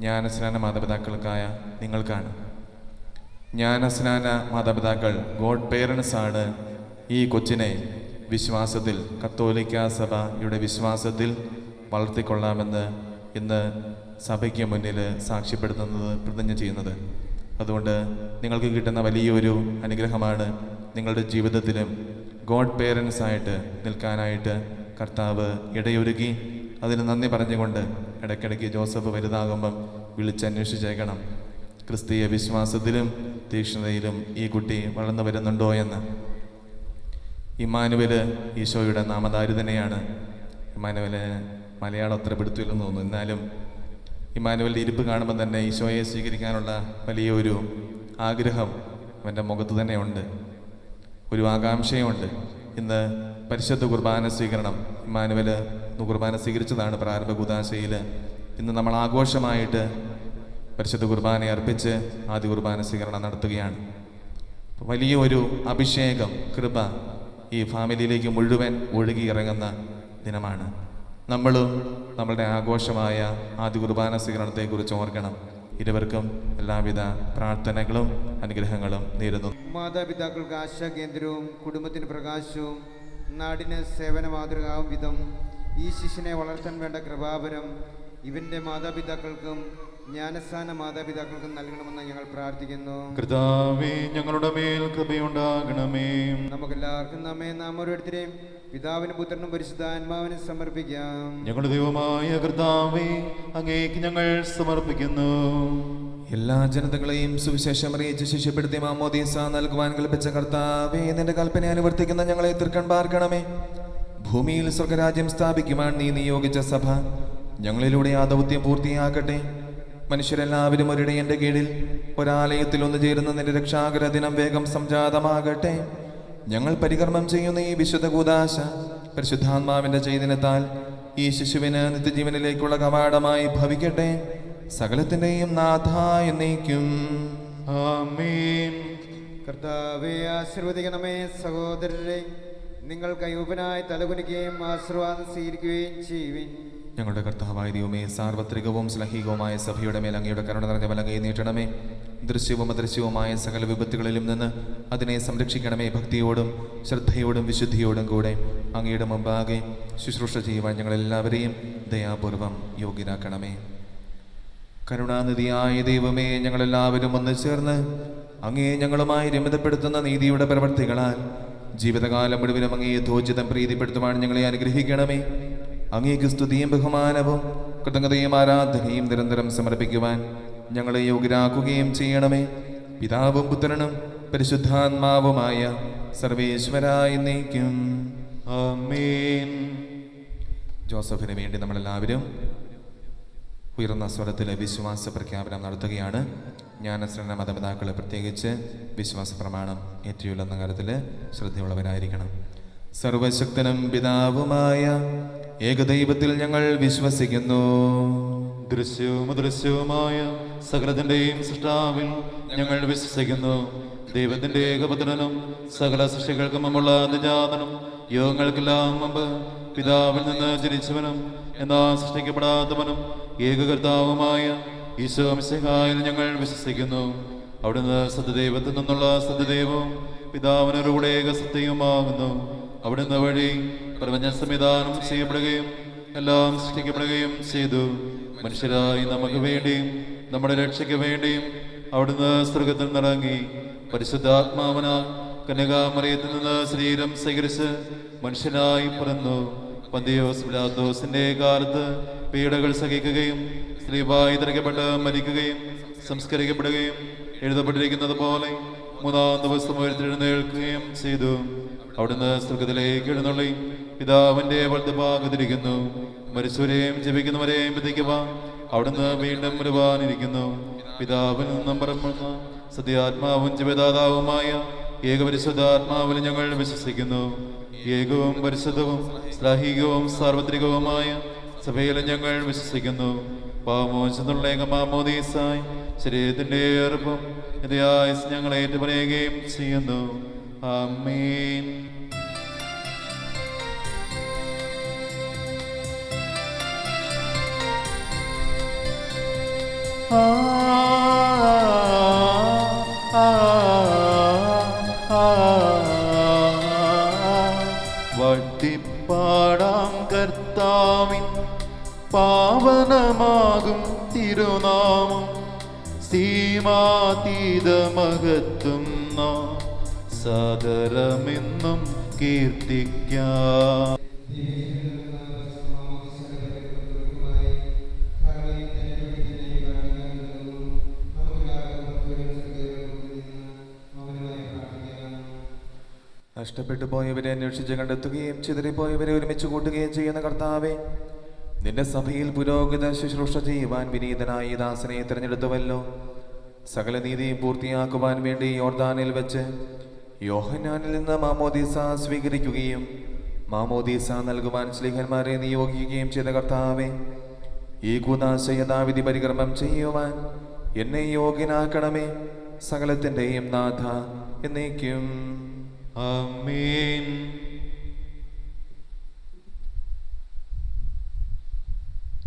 ജ്ഞാനസ്നാന മാതാപിതാക്കൾക്കായ നിങ്ങൾക്കാണ്. ജ്ഞാനസ്നാന മാതാപിതാക്കൾ ഗോഡ് പേരൻസ് ആണ് ഈ കൊച്ചിനെ വിശ്വാസത്തിൽ, കത്തോലിക്ക സഭയുടെ വിശ്വാസത്തിൽ വളർത്തിക്കൊള്ളാമെന്ന് ഇന്ന് സഭയ്ക്ക് മുന്നിൽ സാക്ഷ്യപ്പെടുത്തുന്നത്, പ്രതിജ്ഞ ചെയ്യുന്നത്. അതുകൊണ്ട് നിങ്ങൾക്ക് കിട്ടുന്ന വലിയൊരു അനുഗ്രഹമാണ്. നിങ്ങളുടെ ജീവിതത്തിലും ഗോഡ് പേരൻസ് ആയിട്ട് നിൽക്കാനായിട്ട് കർത്താവ് ഇടയൊരുക്കി. അതിന് നന്ദി പറഞ്ഞുകൊണ്ട് ഇടയ്ക്കിടയ്ക്ക് ജോസഫ് വലുതാകുമ്പം വിളിച്ചന്വേഷിച്ചേക്കണം, ക്രിസ്തീയ വിശ്വാസത്തിലും തീക്ഷ്ണതയിലും ഈ കുട്ടി വളർന്നു വരുന്നുണ്ടോ എന്ന്. ഇമ്മാനുവൽ ഈശോയുടെ നാമധാരി തന്നെയാണ്. ഇമ്മാനുവൽ മലയാളം അത്ര പിടുത്തില്ലെന്ന് തോന്നുന്നു. എന്നാലും ഇമ്മാനുവലിൻ്റെ ഇരിപ്പ് കാണുമ്പോൾ തന്നെ ഈശോയെ സ്വീകരിക്കാനുള്ള വലിയൊരു ആഗ്രഹം അവൻ്റെ മുഖത്ത് തന്നെയുണ്ട്, ഒരു ആകാംക്ഷയുണ്ട്. ഇന്ന് പരിശുദ്ധ കുർബാന സ്വീകരണം. ഇമ്മാനുവൽ കുർബാന സ്വീകരിച്ചതാണ് പ്രാരംഭ കൂദാശയിൽ. ഇന്ന് നമ്മൾ ആഘോഷമായിട്ട് പരിശുദ്ധ കുർബാന അർപ്പിച്ച് ആദ്യ കുർബാന സ്വീകരണം നടത്തുകയാണ്. വലിയ ഒരു അഭിഷേകം, കൃപ ഈ ഫാമിലിയിലേക്ക് മുഴുവൻ ഒഴുകിയിറങ്ങുന്ന ദിനമാണ്. നമ്മളും നമ്മളുടെ ആഘോഷമായ ആദ്യ കുർബാന സ്വീകരണത്തെക്കുറിച്ച് ഓർക്കണം. ഇരുവർക്കും എല്ലാവിധ പ്രാർത്ഥനകളും അനുഗ്രഹങ്ങളും നേരുന്നു. മാതാപിതാക്കൾക്ക് ആശാകേന്ദ്രവും കുടുംബത്തിന് പ്രകാശവും നാടിന് സേവന മാതൃകാവും വിധം ഈ ശിശുവിനെ വളർത്താൻ വേണ്ട കൃപാവരം ഇവന്റെ മാതാപിതാക്കൾക്കും ജ്ഞാനസ്ഥാന മാതാപിതാക്കൾക്കും നൽകണമെന്ന് ഞങ്ങൾ പ്രാർത്ഥിക്കുന്നു. കർത്താവേ, ഞങ്ങളുടെ മേൽ കൃപയുണ്ടാകണമേ. നമുക്കെല്ലാവർക്കും നാം ഓരോരുത്തരെയും പിതാവിനും പുത്രനും പരിശുദ്ധാത്മാവിനും സമർപ്പിക്കാം. ഞങ്ങളുടെ ദൈവമായ കർത്താവേ, അങ്ങേക്ക് ഞങ്ങൾ സമർപ്പിക്കുന്നു. എല്ലാ ജനതകളെയും സുവിശേഷം അറിയിച്ച് ശിഷ്യപ്പെടുത്തി മാമോദീസ നൽകുവാൻ കൽപ്പിച്ച കർത്താവേ, നിന്റെ കൽപ്പന അനുവർത്തിക്കുന്ന ഞങ്ങളെ തീർക്കാൻ പാർക്കണമേ. ഭൂമിയിൽ സ്വർഗരാജ്യം സ്ഥാപിക്കുവാൻ നീ നിയോഗിച്ച സഭ ഞങ്ങളിലൂടെ ആ ദൗത്യം പൂർത്തിയാക്കട്ടെ. മനുഷ്യരെല്ലാവരും ഒരിടയന്റെ കീഴിൽ ഒരാലയത്തിൽ ഒന്നു ചേരുന്ന നിന്റെ രക്ഷാകര ദിനം വേഗം സംജാതമാകട്ടെ. ഞങ്ങൾ പരികർമ്മം ചെയ്യുന്ന ഈ വിശുദ്ധ കൂദാശ പരിശുദ്ധാത്മാവിന്റെ ചൈതന്യത്താൽ ഈ ശിശുവിന് നിത്യജീവനിലേക്കുള്ള കവാടമായി ഭവിക്കട്ടെ. സകലത്തിന്റെയും നാഥ എന്നേക്കും ആമേൻ. കർത്താവെ ആശീർവദിക്കണമേ. സഹോദരരെ, നിങ്ങൾ കൈവനായി തലകുനിക്കുകയും ആശീർവാദം സ്വീകരിക്കുകയും ചെയ്യുവിൻ. ഞങ്ങളുടെ കർത്താവായ ദൈവമേ, സാർവത്രികവും ശ്ലൈഹികവുമായ സഭയുടെ മേൽ അങ്ങയുടെ കരുണ നിറഞ്ഞ വലകൈ നീട്ടണമേ. ദൃശ്യവും അദൃശ്യവുമായ സകല വിപത്തുകളിലും നിന്ന് അതിനെ സംരക്ഷിക്കണമേ. ഭക്തിയോടും ശ്രദ്ധയോടും വിശുദ്ധിയോടും കൂടെ അങ്ങയുടെ മുമ്പാകെ ശുശ്രൂഷ ചെയ്യുവാൻ ഞങ്ങളെല്ലാവരെയും ദയാപൂർവം യോഗ്യരാക്കണമേ. കരുണാനിധിയായ ദൈവമേ, ഞങ്ങളെല്ലാവരും ഒന്ന് ചേർന്ന് അങ്ങേ ഞങ്ങളുമായി രമിതപ്പെടുത്തുന്ന നീതിയുടെ പ്രവർത്തികളാൽ ജീവിതകാലം മുഴുവനും അങ്ങേ യഥോചിതം പ്രീതിപ്പെടുത്തുവാൻ ഞങ്ങളെ അനുഗ്രഹിക്കണമേ. അങ്ങേക്ക് സ്തുതിയും ബഹുമാനവും കൃതജ്ഞതയും ആരാധനയും നിരന്തരം സമർപ്പിക്കുവാൻ ഞങ്ങളെ യോഗ്യരാക്കുകയും ചെയ്യണമേ. പിതാവും പുത്രനും പരിശുദ്ധാത്മാവുമായ സർവേശ്വരായ എന്നേക്കും ആമേൻ. ജോസഫിന് വേണ്ടി നമ്മളെല്ലാവരും ഉയർന്ന സ്വരത്തിലെ വിശ്വാസ പ്രഖ്യാപനം നടത്തുകയാണ്. ജ്ഞാനശ്രേണ മതപിതാക്കളെ പ്രത്യേകിച്ച് വിശ്വാസ പ്രമാണം ഏറ്റുചൊല്ലുന്ന കാര്യത്തിൽ ശ്രദ്ധയുള്ളവരായിരിക്കണം. സർവശക്തനും പിതാവുമായ ഏകദൈവത്തിൽ ഞങ്ങൾ വിശ്വസിക്കുന്നു. ദൃശ്യവും അദൃശ്യവുമായ സകലത്തിന്റെയും സൃഷ്ടാവിൽ ഞങ്ങൾ വിശ്വസിക്കുന്നു. ദൈവത്തിന്റെ ഏകപുത്രനും സകല സൃഷ്ടികൾക്കും മുമ്പുള്ള നിജാതനും യോഗങ്ങൾക്കെല്ലാം മുമ്പ് പിതാവിൽ നിന്ന് ജനിച്ചവനും എന്നാൽ സൃഷ്ടിക്കപ്പെടാത്തവനും ഏകകർത്താവുമായ ഈശോ മിശിഹായിൽ ഞങ്ങൾ വിശ്വസിക്കുന്നു. അവിടുന്ന് സത്യദൈവത്തിൽ നിന്നുള്ള സത്യദൈവവും പിതാവിനോടുകൂടെ ഏകസത്യവുമാകുന്നു. അവിടുന്ന് വഴി പ്രപഞ്ച സംവിധാനം ചെയ്യപ്പെടുകയും എല്ലാം സൃഷ്ടിക്കപ്പെടുകയും ചെയ്തു. മനുഷ്യരായി നമുക്ക് വേണ്ടിയും നമ്മുടെ രക്ഷയ്ക്ക് വേണ്ടിയും അവിടുന്ന് സ്വർഗ്ഗത്തിൽ നിറങ്ങി പരിശുദ്ധാത്മാവിനാൽ കന്യകാമറിയത്തിൽ നിന്ന് ശരീരം സ്വീകരിച്ച് മനുഷ്യനായി പിറന്നു. പന്തിയോസ് പിലാത്തോസിന്റെ കാലത്ത് പീഡകൾ സഹിക്കുകയും സ്ത്രീവായി തിരക്കപ്പെട്ട് മരിക്കുകയും സംസ്കരിക്കപ്പെടുകയും എഴുതപ്പെട്ടിരിക്കുന്നത് പോലെ മൂന്നാം ദിവസം ഉയർത്തെഴുന്നേൽക്കുകയും ചെയ്തു. അവിടുന്ന് സ്വർഗ്ഗത്തിലേക്ക് എഴുന്നള്ളി പിതാവിന്റെ വലതുഭാഗത്തിരിക്കുന്നു. മരിച്ചവരെയും ജീവിക്കുന്നവരെയും വിധിക്കുവാൻ അവിടുന്ന് വീണ്ടും വരുവാനിരിക്കുന്നു. പിതാവിൽ നിന്നും പുറപ്പെടുന്ന സത്യാത്മാവും ജീവദാതാവുമായ ഏകപരിശുദ്ധാത്മാവിൽ ഞങ്ങൾ വിശ്വസിക്കുന്നു. ഏകവും പരിശുദ്ധവും ശ്ലാഹികവും സാർവത്രികവുമായ സഭയിൽ ഞങ്ങൾ വിശ്വസിക്കുന്നു. പാമോചനുള്ള ഏകമാമോദീസായി ശരീരത്തിന്റെ ഏർപ്പം നിത്യായുസ്സ് ഞങ്ങൾ ഏറ്റുപറയുകയും ചെയ്യുന്നു. ആമേൻ. വട്ടിപ്പാടാം കർത്താവിൻ പാവനമാകും തിരുനാമം സീമാതീതമകത്തും നാം സദരമെന്നും കീർത്തിക്കാം. നഷ്ടപ്പെട്ടു പോയവരെ അന്വേഷിച്ച് കണ്ടെത്തുകയും ചിതറിപ്പോയവരെ ഒരുമിച്ച് കൂട്ടുകയും ചെയ്യുന്ന കർത്താവെ, നിന്റെ സഭയിൽ പുരോഗത ശുശ്രൂഷ ചെയ്യുവാൻ വിനീതനായി ദാസനെ തിരഞ്ഞെടുത്തുവല്ലോ. സകല നീതിയും പൂർത്തിയാക്കുവാൻ വേണ്ടി യോർദാനിൽ വെച്ച് യോഹന്നാനിൽ നിന്ന് മാമോദീസ സ്വീകരിക്കുകയും മാമോദീസ നൽകുവാൻ സ്ലീഹന്മാരെ നിയോഗിക്കുകയും ചെയ്ത കർത്താവേ, ഈ കൂദാശ യഥാവിധി പരിക്രമം ചെയ്യുവാൻ എന്നെ യോഗ്യനാക്കണമേ. സകലത്തിൻ്റെയും നാഥ എന്നേക്കും. ആമേൻ.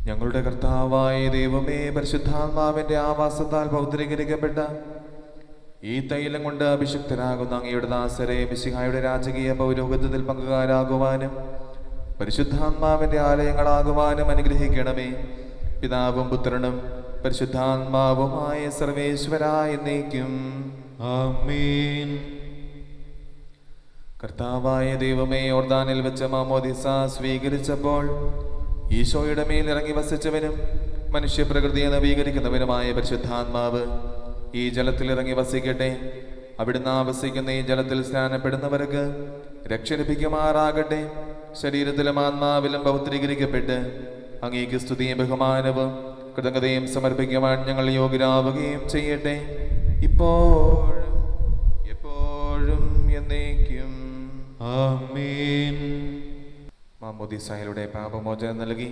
ഞങ്ങളുടെ കർത്താവായ ദൈവമേ, പരിശുദ്ധാത്മാവിന്റെ ആവാസത്താൽ പൗത്രീകരിക്കപ്പെട്ട ഈ തൈലം കൊണ്ട് അഭിഷിക്തരാകുന്ന അങ്ങയുടെ ദാസരെ മിശിഹായുടെ രാജകീയ പൗരോഹിത്യത്തിൽ പങ്കുകാരാകുവാനും പരിശുദ്ധാത്മാവിന്റെ ആലയങ്ങളാകുവാനും അനുഗ്രഹിക്കണമേ. പിതാവും പുത്രനും പരിശുദ്ധാത്മാവുമായ സർവേശ്വരായ എന്നേക്കും. ആമേൻ. കർത്താവായ ദൈവമേ, യോർദാനിൽ വെച്ച് മാമോദിസ സ്വീകരിച്ചപ്പോൾ ഈശോയുടെ മേൽ ഇറങ്ങി വസിച്ചവനും മനുഷ്യപ്രകൃതിയെ നവീകരിക്കുന്നവനുമായ പരിശുദ്ധാത്മാവ് ഈ ജലത്തിൽ ഇറങ്ങി വസിക്കട്ടെ. അവിടുന്ന് വസിക്കുന്ന ഈ ജലത്തിൽ സ്നാനപ്പെടുന്നവർക്ക് രക്ഷ ലഭിക്കുമാറാകട്ടെ. ശരീരത്തിലും ആത്മാവിലും പൗത്രീകരിക്കപ്പെട്ട് അങ്ങേക്ക് സ്തുതിയും ബഹുമാനവും കൃതജ്ഞതയും സമർപ്പിക്കുവാൻ ഞങ്ങൾ യോഗ്യരാവുകയും ചെയ്യട്ടെ, ഇപ്പോഴും എപ്പോഴും എന്നേക്കും. ആമേൻ. മാമോദീസായിലൂടെ പാപമോചനം നൽകി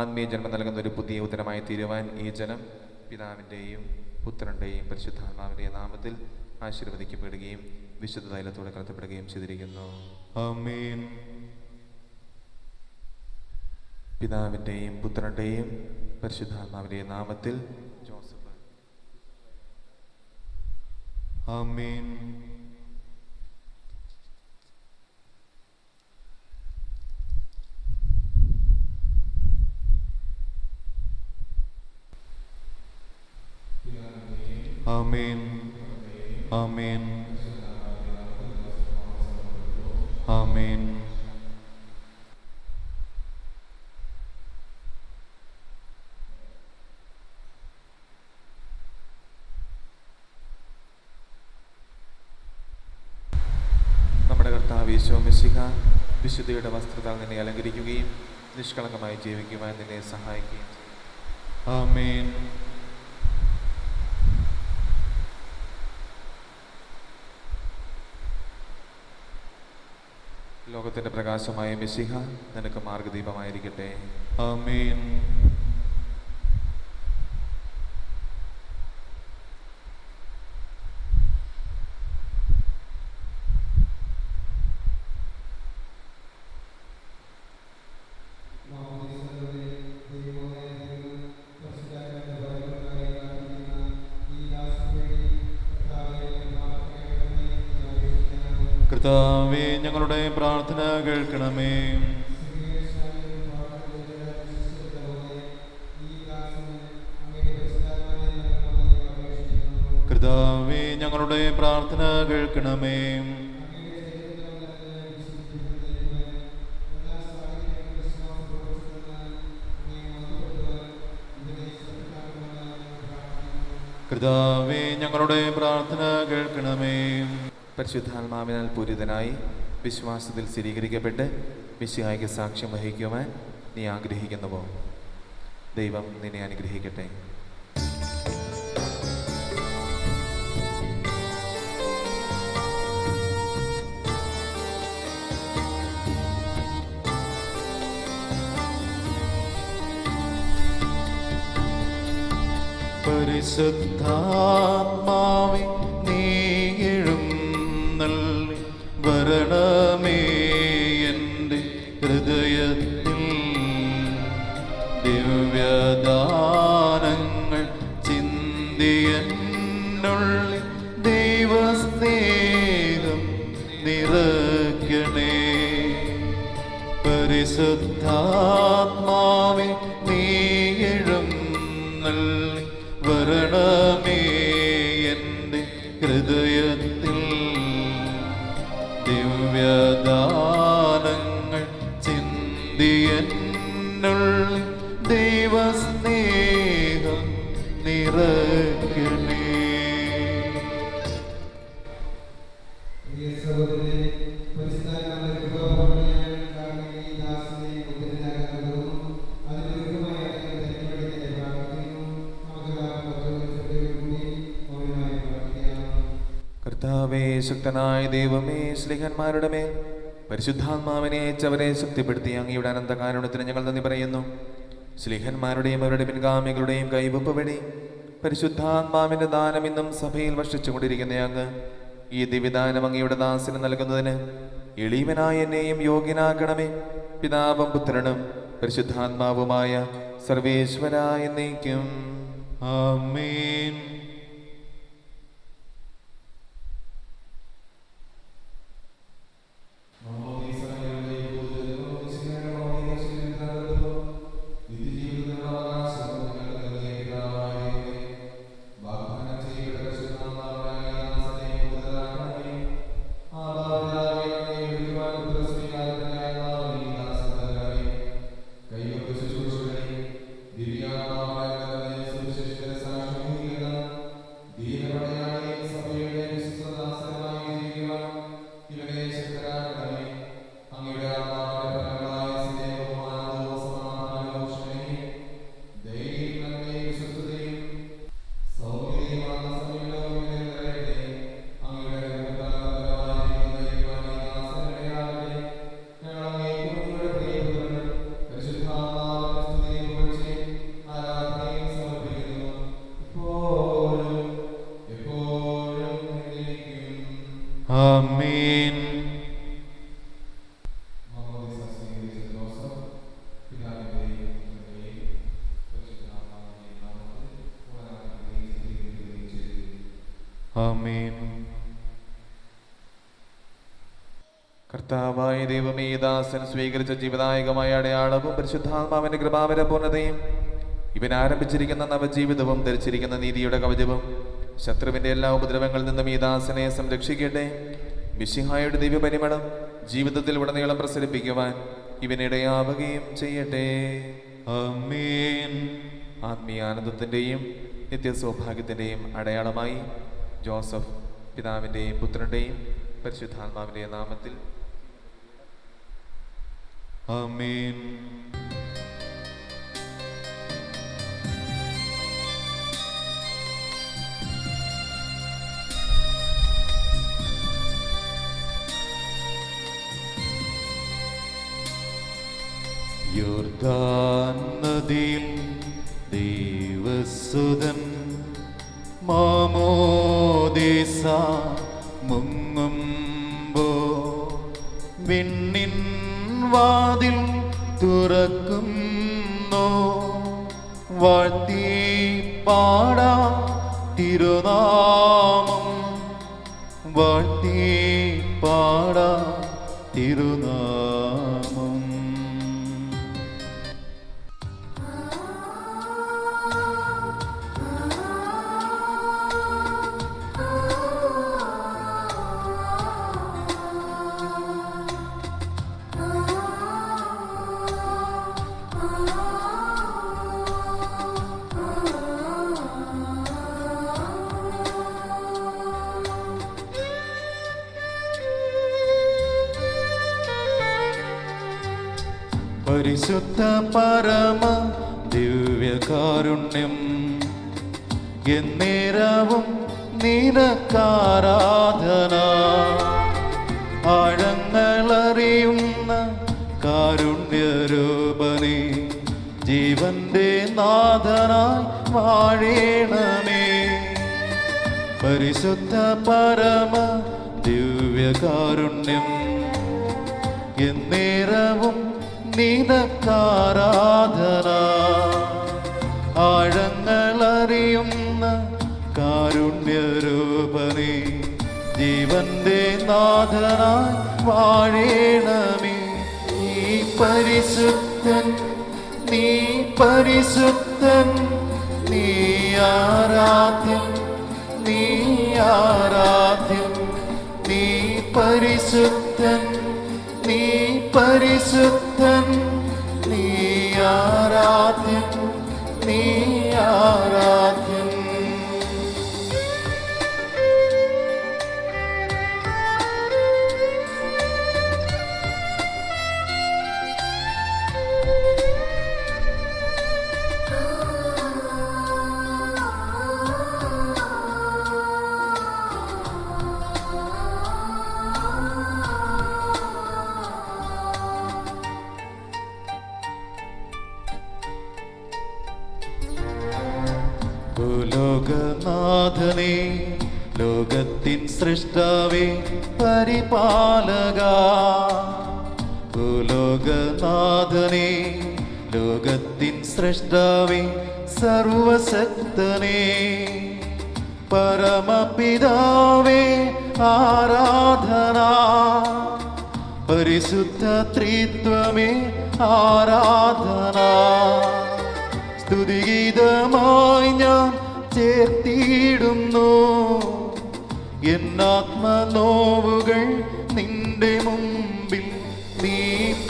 ആത്മീയ ജന്മം നൽകുന്ന ഒരു പുതിയ ഉത്തരമായി തീരുവാൻ ഈ ജനം പിതാവിൻ്റെയും പുത്രൻ്റെയും പരിശുദ്ധാത്മാവിൻ്റെ നാമത്തിൽ ആശീർവദിക്കപ്പെടുകയും വിശുദ്ധ തൈലത്തോടെ കടത്തപ്പെടുകയും ചെയ്തിരിക്കുന്നു. ആമേൻ. പിതാവിൻ്റെയും പുത്രൻ്റെയും പരിശുദ്ധാത്മാവിൻ്റെ നാമത്തിൽ ജോസഫ്. ആമേൻ. ആമേൻ. ആമേൻ. ആമേൻ. നമ്മുടെ കർത്താവ് യേശു മിശിഹ വിശുദ്ധിയുടെ വസ്ത്രത്താൽ നിന്നെ അലങ്കരിക്കുകയും നിഷ്കളങ്കമായി ജീവിക്കുവാൻ നിന്നെ സഹായിക്കുകയും ചെയ്യും. ആമേൻ. ലോകത്തിന്റെ പ്രകാശമായ മിശിഹ നിനക്ക് മാർഗദീപമായിരിക്കട്ടെ. ആമേൻ. കർത്താവേ, ഞങ്ങളുടെ പ്രാർത്ഥന കേൾക്കണമേ. കർത്താവേ, ഞങ്ങളുടെ പ്രാർത്ഥന കേൾക്കണമേ. കർത്താവേ, ഞങ്ങളുടെ പ്രാർത്ഥന കേൾക്കണമേ. പരിശുദ്ധാത്മാവിനാൽ പൂരിതനായി വിശ്വാസത്തിൽ സ്ഥിരീകരിക്കപ്പെട്ട് മിശിഹായ്ക്ക് സാക്ഷ്യം വഹിക്കുവാൻ നീ ആഗ്രഹിക്കുന്നുവോ? ദൈവം നിന്നെ അനുഗ്രഹിക്കട്ടെ. പരിശുദ്ധാത്മാവേ, നീ എഴുന്നള്ളി വരണമേ എൻ്റെ ഹൃദയത്തിൽ. ദിവ്യദാനങ്ങൾ ചിന്തിയെന്നുള്ളിൽ ദൈവസ്നേഹം നിറയ്ക്കണേ. പരിശുദ്ധാത്മാവേ, നീ എഴുന്നള്ളി വരണമേ എൻ്റെ ഹൃദയത്തിൽ. ദിവ്യദാനങ്ങൾ ചിന്തിയെന്നുള്ളിൽ ദൈവസ്നേഹം നിറയ്ക്കണേ. കർത്താവേ, ശക്തനായ ദൈവമേ, സ്ലിഹന്മാരുടെ മേൽ പരിശുദ്ധാത്മാവിനെ അയച്ചവരെ ശക്തിപ്പെടുത്തി അങ്ങയുടെ അനന്തകാരുണ്യത്തിന് ഞങ്ങൾ നന്ദി പറയുന്നു. ശ്ലീഹന്മാരുടെയും അവരുടെ പിൻഗാമികളുടെയും കൈവപ്പ് വഴി പരിശുദ്ധാത്മാവിന്റെ ദാനം ഇന്നും സഭയിൽ വർഷിച്ചുകൊണ്ടിരിക്കുന്ന അങ്ങ് ഈ ദിവ്യദാനം അങ്ങയുടെ ദാസന് നൽകുന്നതിന് എളിയവനായ എന്നെയും യോഗ്യനാക്കണമേ. പിതാവും പുത്രനും പരിശുദ്ധാത്മാവുമായ സർവേശ്വരായ എന്നേക്കും ആമേൻ. ആമേൻ. ആമേൻ. കർത്താവായ ദൈവമേ, ദാസൻ സ്വീകരിച്ച ജീവദായകമായ അടയാളവും പരിശുദ്ധാത്മാവിന്റെ കൃപാവര പൂർണ്ണതയും ഇവൻ ആരംഭിച്ചിരിക്കുന്ന നവജീവിതവും ധരിച്ചിരിക്കുന്ന നീതിയുടെ കവചവും ശത്രുവിന്റെ എല്ലാ ഉപദ്രവങ്ങളിൽ നിന്നും ഈ ദാസനെ സംരക്ഷിക്കട്ടെ. മിശിഹായുടെ ദിവ്യപരിമളം ജീവിതത്തിൽ ഉടനീളം പ്രസരിപ്പിക്കുവാൻ ഇവനിടയാവുകയും ചെയ്യട്ടെ. ആമേൻ. ആത്മീയാനന്ദത്തിന്റെയും നിത്യസൗഭാഗ്യത്തിന്റെയും അടയാളമായി ജോസഫ് പിതാവിന്റെയും പുത്രന്റെയും പരിശുദ്ധാത്മാവിന്റെയും നാമത്തിൽ ആമേൻ. യോർദാൻ നദിയിൽ ദൈവസുതൻ മാമോദീസ മുങ്ങുമ്പോ വിണ്ണിൻ വാതിൽ തുറക്കുന്നോ വാഴ്ത്തി പാടാ തിരുനാമം വാഴ്ത്തി പാടാ തിരുനാമം. പരിശുദ്ധ പരമ ദിവ്യകാരുണ്യം എന്നേരവും നിനക്കാരാധന. ആഴങ്ങളറിയുന്ന കാരുണ്യരൂപനേ, ജീവന്റെ നാഥനായി വാഴേണമേ. പരിശുദ്ധ പരമ ദിവ്യകാരുണ്യം എന്നേരവും നിനക്കാരാധന. ആഴങ്ങളറിയുന്ന കാരുണ്യരൂപനേ, ജീവന്റെ നാഥനായി വാഴേണമേ. നീ പരിശുദ്ധൻ, നീ പരിശുദ്ധൻ, നീ ആരാധ്യൻ, നീ ആരാധ്യൻ. നീ പരിശുദ്ധൻ, നീ പരിശുദ്ധൻ, നീ ആരാധ്യൻ, നീ ആരാധ്യൻ. ഭൂലോകനാഥനേ ലോകത്തിൻ സൃഷ്ടാവേ പരിപാലക. ഭൂലോകനാഥനേ ലോകത്തിൻ സൃഷ്ടാവേ സർവശക്തനേ പരമപിതാവേ ആരാധന. പരിശുദ്ധ ത്രിത്വമേ ആരാധന. സ്തുതിഗീതമായി ഞാൻ ചേർത്തിടുന്നു എന്നാത്മനോവുകൾ നിന്റെ മുമ്പിൽ. നീ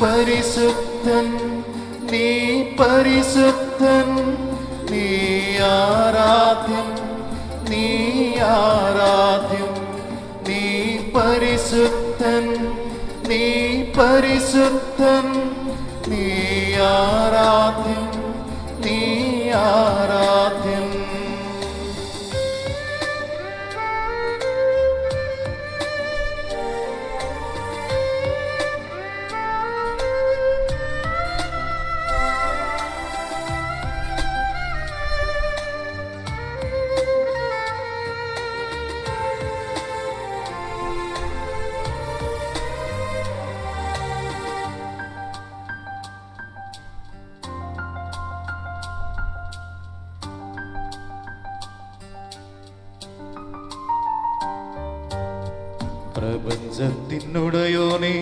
പരിശുദ്ധൻ, നീ പരിശുദ്ധൻ, നീ ആരാധ്യൻ, നീ ആരാധ്യൻ. നീ പരിശുദ്ധൻ, നീ പരിശുദ്ധൻ, നീ ആരാധ്യൻ, നീ ആരാധ്യൻ. പ്രപഞ്ചത്തിനുടയോനേ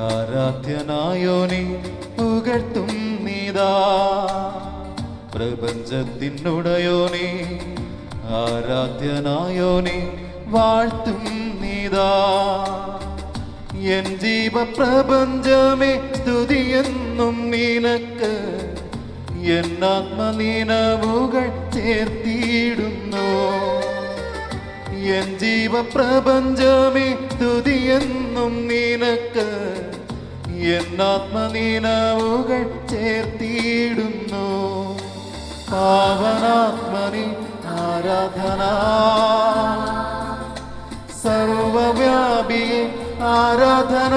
ആരാധ്യനായോനേ പുകഴ്ത്തും നീതാ. പ്രപഞ്ചത്തിനുടയോനേ ആരാധ്യനായോനേ വാഴ്ത്തും നീതാ. എൻ ജീവപ്രപഞ്ചമേ സ്തുതിയെന്നും നിനക്ക് എന്നാത്മനിനവുകൾ ചേർത്തിടുന്നു. എൻ ജീവപ്രപഞ്ചമേ സ്തുതിയെന്നും നിനക്ക് എന്നാത്മനിനവുകൾ ചേർത്തിടുന്നു. പാവനാത്മനി ആരാധന. സർവവ്യാപിയെ ആരാധന.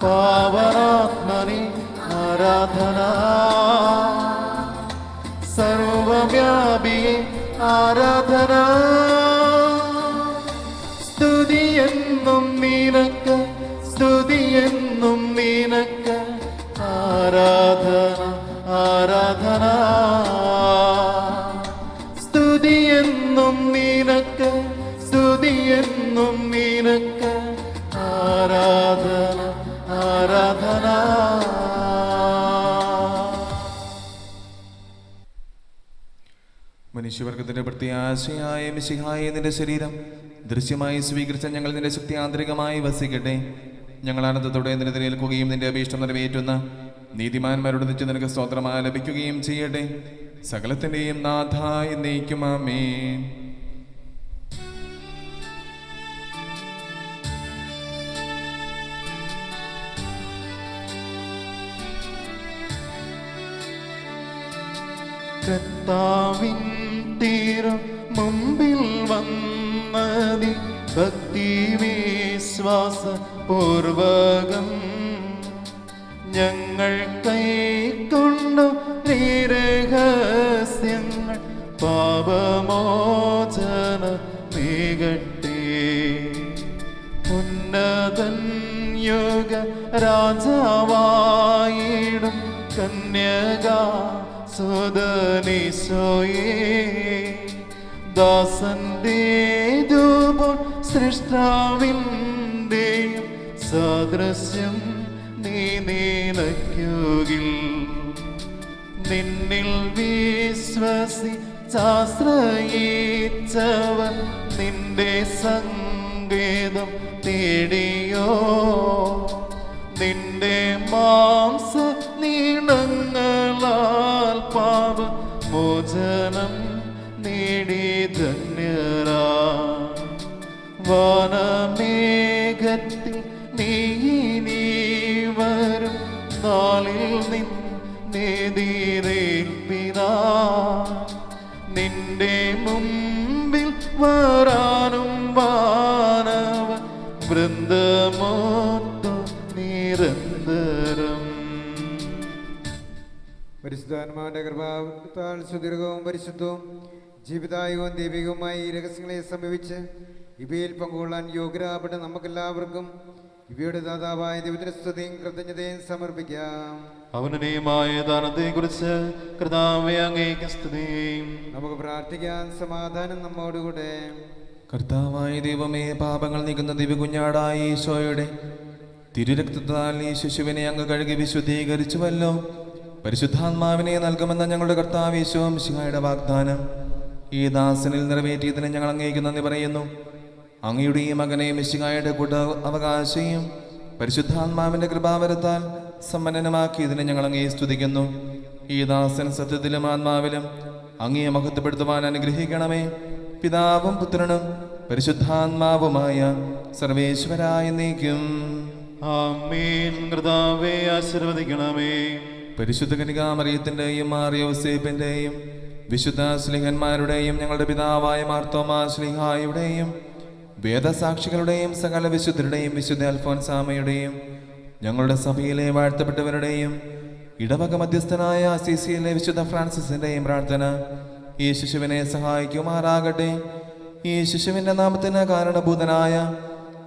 പാവനാത്മനി ആരാധന. സർവവ്യാപിയെ ആരാധന. സ്തുതിയെന്നും നിനക്ക്, സ്തുതിയെന്നും നിനക്ക് ആരാധന, ആരാധന. സ്തുതിയെന്നും നിനക്ക്, സ്തുതിയെന്നും നിനക്ക് ആരാധന, ആരാധന. മനുഷ്യവർഗത്തിന്റെ പ്രത്യാശയായ മിശിഹായ നിന്റെ ശരീരം ദൃശ്യമായി സ്വീകരിച്ച ഞങ്ങൾ നിന്റെ ശക്തി ആന്തരികമായി വസിക്കട്ടെ. ഞങ്ങൾ ആനന്ദത്തോടെ നിന്റെ നിലനിൽക്കുകയും നിന്റെ അഭീഷ്ടം നിറവേറ്റുന്ന നീതിമാന്മാരോട് നിച്ച് നിനക്ക് സ്തോത്രം ആലപിക്കുകയും ചെയ്യട്ടെ. സകലത്തിന്റെയും നാഥ എന്നേക്കും ആമേൻ. കർത്താവിൻ തീരം മുമ്പിൽ വന്നതി ഭക്തി വിശ്വാസ പൂർവകം ഞങ്ങൾ കൈക്കൊണ്ടു രഹസ്യങ്ങൾ പാപമോചന നീകട്ടെ. ഉന്നതൻ യുഗ രാജാവായിടും കന്യക സുതനീശോയേ ദാസന്റേതുപോൽ സൃഷ്ടാവിൻ്റെയും സാദൃശ്യം നീ നിനയ്ക്കുകിൽ. നിന്നിൽ വിശ്വസിച്ചാശ്രയിച്ചവർ നിന്റെ സങ്കേതം തേടിയോ. നിന്റെ മാംസ നീളങ്ങളാൽ പാപ മോചനം നേടി ധന്യരാ. വാനമേഘത്തിൽ നീ വരും നാളിൽ നിന്നേതിരേൽപ്പിനാ. നിന്റെ മുമ്പിൽ വരാനും വാനവ വൃന്ദമോത്തു നിരന്തരം. പരിശുദ്ധാത്മാവിന്റെ കൃപാത്താൽ സുദീർഘവും പരിശുദ്ധവും ജീവിതായകവും ദൈവികവുമായി ഈ രഹസ്യങ്ങളെ സംഭവിച്ച് ഇവയിൽ പങ്കുകൊള്ളാൻ യോഗ്യരാകപ്പെട്ട നമുക്കെല്ലാവർക്കും ഇവയുടെ ദാതാവായ ദൈവത്തിന് സ്തുതിയും കൃതജ്ഞതയും സമർപ്പിക്കാം. അവനീയമായ ദാനത്തെക്കുറിച്ച് കർത്താവേ അങ്ങേക്ക് സ്തുതിയും. നമുക്ക് പ്രാർത്ഥിക്കാൻ. സമാധാനം നമ്മോടുകൂടെ. കർത്താവായ ദൈവമേ, പാപങ്ങൾ നീക്കുന്ന ദിവ്യകുഞ്ഞാടായ ഈശോയുടെ തിരുരക്തത്താൽ ഈ ശിശുവിനെ അങ്ങ് കഴുകി വിശുദ്ധീകരിച്ചുവല്ലോ. പരിശുദ്ധാത്മാവിനെ നൽകുമെന്ന ഞങ്ങളുടെ കർത്താവ് ഈശോ മിശിഹായുടെ വാഗ്ദാനം ഈ ദാസനിൽ നിറവേറ്റിയതിന് ഞങ്ങൾ അങ്ങേക്ക് നന്ദി പറയുന്നു. അങ്ങയുടെ ഈ മകനെ മിശിഹായുടെ കൂട്ട അവകാശിയും പരിശുദ്ധാത്മാവിന്റെ കൃപാവരത്താൽ സമ്പന്നമാക്കിയതിന് ഞങ്ങൾ അങ്ങേ സ്തുതിക്കുന്നു. ഈ ദാസൻ സത്യത്തിലും ആത്മാവിലും അങ്ങയെ മഹത്വപ്പെടുത്തുവാൻ അനുഗ്രഹിക്കണമേ. പിതാവും പുത്രനും പരിശുദ്ധാത്മാവുമായ സർവേശ്വരായ നീക്കും. ആമേൻ. കർത്താവേ ആശീർവദിക്കണമേ. പരിശുദ്ധ കന്യകാമറിയത്തിന്റെയും മാർയോസേപ്പിന്റെയും വിശുദ്ധ ശ്ലീഹന്മാരുടെയും ഞങ്ങളുടെ പിതാവായ മാർത്തോമാ ശ്ലീഹായുടെയും വേദസാക്ഷികളുടെയും സകല വിശുദ്ധരുടെയും വിശുദ്ധ അൽഫോൻസാമയുടെയും ഞങ്ങളുടെ സഭയിലെ വാഴ്ത്തപ്പെട്ടവരുടെയും ഇടവക മധ്യസ്ഥനായ അസീസിയിലെ വിശുദ്ധ ഫ്രാൻസിസിന്റെയും പ്രാർത്ഥന ഈ ശിശുവിനെ സഹായിക്കുമാറാകട്ടെ. ഈ ശിശുവിന്റെ നാമത്തിന് കാരണഭൂതനായ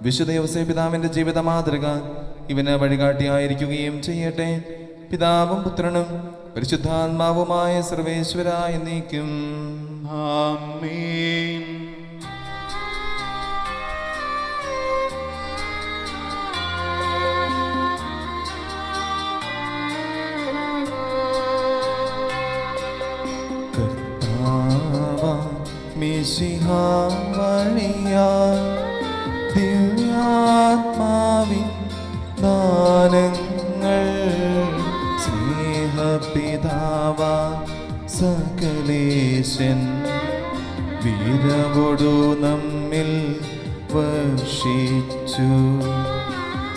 വിശുദ്ധ യോസേപ്പ് പിതാവിന്റെ ജീവിത മാതൃക ഇവന് വഴികാട്ടിയായിരിക്കുകയും ചെയ്യട്ടെ. പിതാവും പുത്രനും പരിശുദ്ധാത്മാവുമായ സർവേശ്വരായ നീക്കും. ആമേൻ. മിശിഹാ വഴിയാൽ ദിവ്യാത്മാവിൻ ദാനങ്ങൾ സ്നേഹപിതാവ സകലേശൻ വീരവൊടു നമ്മിൽ വർഷിച്ചു.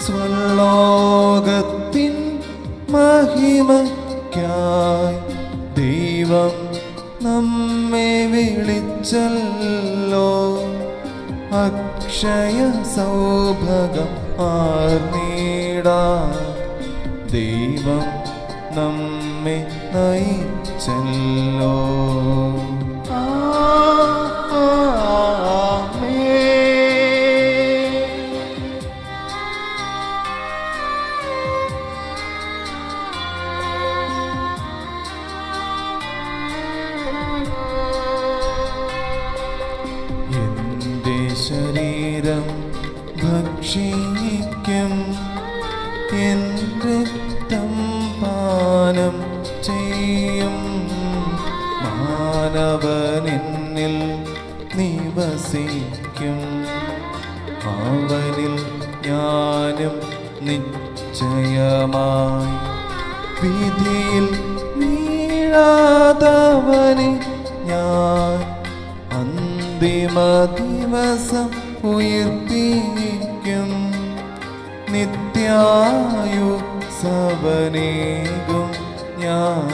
സ്വലോകത്തിൻ മഹിമയ്ക്കായി ദൈവം നമ്മെ വിളിച്ചല്ലോ. അക്ഷയ സൗഭഗം ആർന്നീടാ ദൈവം നമ്മെ നയിച്ചല്ലോ. ശരീരം ഭക്ഷിക്കും എൻ്റെ രക്തം പാനം ചെയ്യും മാനവനെന്നിൽ നിവസിക്കും അവനിൽ ഞാനും നിശ്ചയമായി വിധിയിൽ വീഴാതവനെ ഞാൻ അന്തിമ ദിവസം ഉയർപ്പിക്കും നിത്യായു സവനേകും ഞാൻ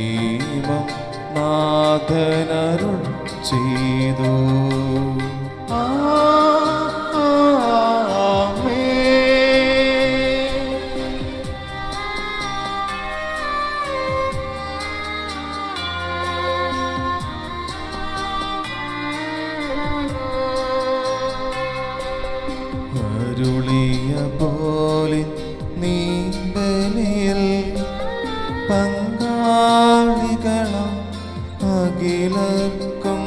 ഈവം നാഥനരുൾ ചെയ്തു. അരുളിയ പോലെ നീ ബലിയിൽ പങ്കാളികളാം അഖിലർക്കും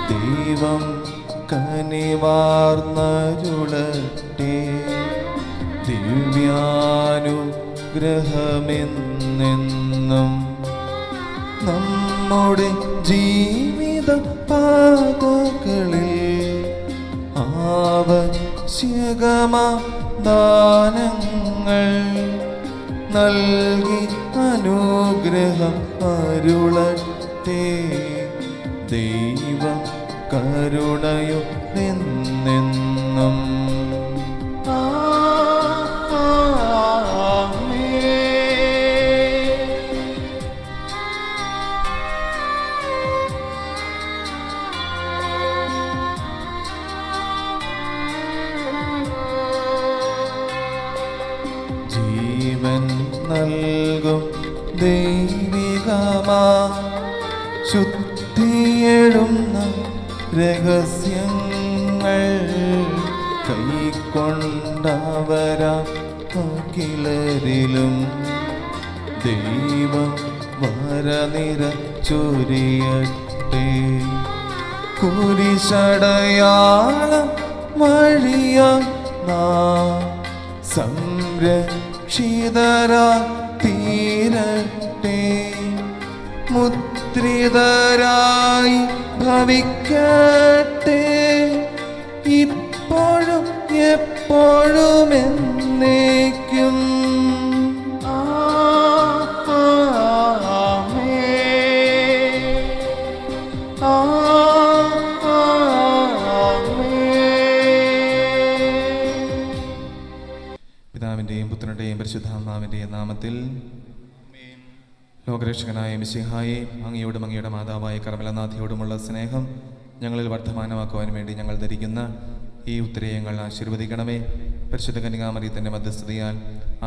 ദൈവം കനിവാർന്നരുളട്ടെ. ദിവ്യാനുഗ്രഹമെന്നെന്നും നമ്മുടെ ജീവിത പാതകളിൽ ആവശ്യകമാദാനങ്ങൾ നൽകി അനുഗ്രഹം അരുളട്ടെ. ദൈവം കരുണയോ എന്നെന്നും. ജീവൻ നൽകും ദൈവം യാഗമാ ശുദ്ധിയെഴുന്ന രഹസ്യങ്ങൾ കൈക്കൊണ്ടവരാ അഖിലരിലും ദൈവം വരനിര ചൊരിയട്ടെ. കുരിശടയാളം വഴിയാ നാം സംരക്ഷിതരാ തീരട്ടെ. മുദ്രിതരായി ഭവിക്കട്ടെ ഇപ്പോഴും എപ്പോഴും എന്നേക്കും. പിതാവിൻ്റെയും പുത്രൻ്റെയും പരിശുദ്ധാത്മാവിൻ്റെയും നാമത്തിൽ. ലോകരക്ഷകനായ മിശിഹായെ, അങ്ങയോടും അങ്ങയുടെ മാതാവായ കർമ്മലനാഥയോടുമുള്ള സ്നേഹം ഞങ്ങളിൽ വർദ്ധമാനമാക്കുവാൻ വേണ്ടി ഞങ്ങൾ ധരിക്കുന്ന ഈ ഉത്തരയങ്ങൾ ആശീർവദിക്കണമേ. പരിശുദ്ധ കന്യകാമറിയത്തിൻ്റെ മധ്യസ്ഥതയാൽ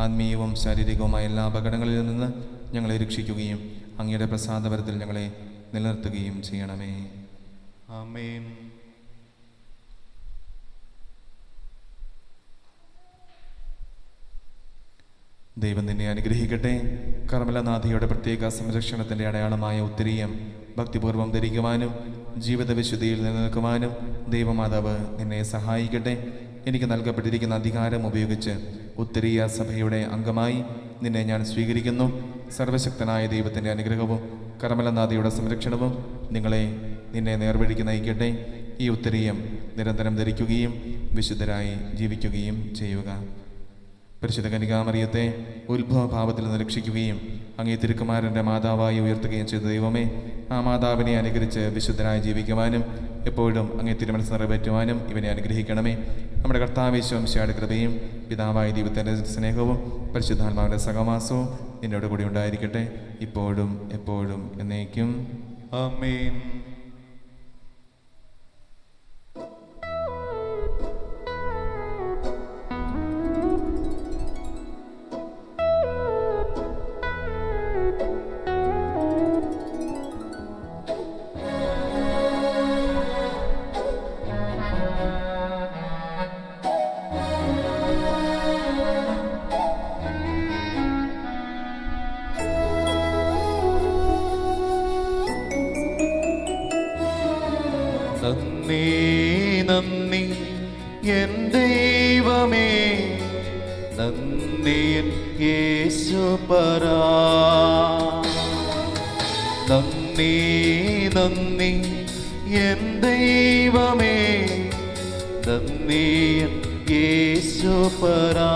ആത്മീയവും ശാരീരികവുമായ എല്ലാ അപകടങ്ങളിൽ നിന്ന് ഞങ്ങളെ രക്ഷിക്കുകയും അങ്ങയുടെ പ്രസാദപരത്തിൽ ഞങ്ങളെ നിലനിർത്തുകയും ചെയ്യണമേ. ആമേൻ. ദൈവം നിന്നെ അനുഗ്രഹിക്കട്ടെ. കർമ്മലനാഥയുടെ പ്രത്യേക സംരക്ഷണത്തിൻ്റെ അടയാളമായ ഉത്തരീയം ഭക്തിപൂർവ്വം ധരിക്കുവാനും ജീവിത വിശുദ്ധിയിൽ നിലനിൽക്കുവാനും ദൈവമാതാവ് നിന്നെ സഹായിക്കട്ടെ. എനിക്ക് നൽകപ്പെട്ടിരിക്കുന്ന അധികാരം ഉപയോഗിച്ച് ഉത്തരീയ സഭയുടെ അംഗമായി നിന്നെ ഞാൻ സ്വീകരിക്കുന്നു. സർവശക്തനായ ദൈവത്തിൻ്റെ അനുഗ്രഹവും കർമ്മലനാഥയുടെ സംരക്ഷണവും നിന്നെ നേർവഴിക്ക് നയിക്കട്ടെ. ഈ ഉത്തരീയം നിരന്തരം ധരിക്കുകയും വിശുദ്ധരായി ജീവിക്കുകയും ചെയ്യുക. പരിശുദ്ധ കന്യകാമറിയത്തെ ഉത്ഭവഭാവത്തിൽ നിന്ന് രക്ഷിക്കുകയും അങ്ങേ തിരുക്കുമാരൻ്റെ മാതാവായി ഉയർത്തുകയും ചെയ്ത ദൈവമേ, ആ മാതാവിനെ അനുകരിച്ച് വിശുദ്ധനായി ജീവിക്കുവാനും എപ്പോഴും അങ്ങേ തിരുമനസ് നിറവേറ്റുവാനും ഇവനെ അനുഗ്രഹിക്കണമേ. നമ്മുടെ കർത്താവ് യേശു മിശിഹായുടെ കൃപയും പിതാവായ ദൈവത്തിൻ്റെ സ്നേഹവും പരിശുദ്ധാത്മാവിൻ്റെ സഹവാസവും നിന്നോട് കൂടി ഉണ്ടായിരിക്കട്ടെ, ഇപ്പോഴും എപ്പോഴും എന്നേക്കും. ആമേൻ. നന്ദി നന്ദി എൻ ദൈവമേ, നന്ദി എൻ യേശുപരാ. നന്ദി നന്ദി എൻ ദൈവമേ, നന്ദി എൻ യേശുപരാ.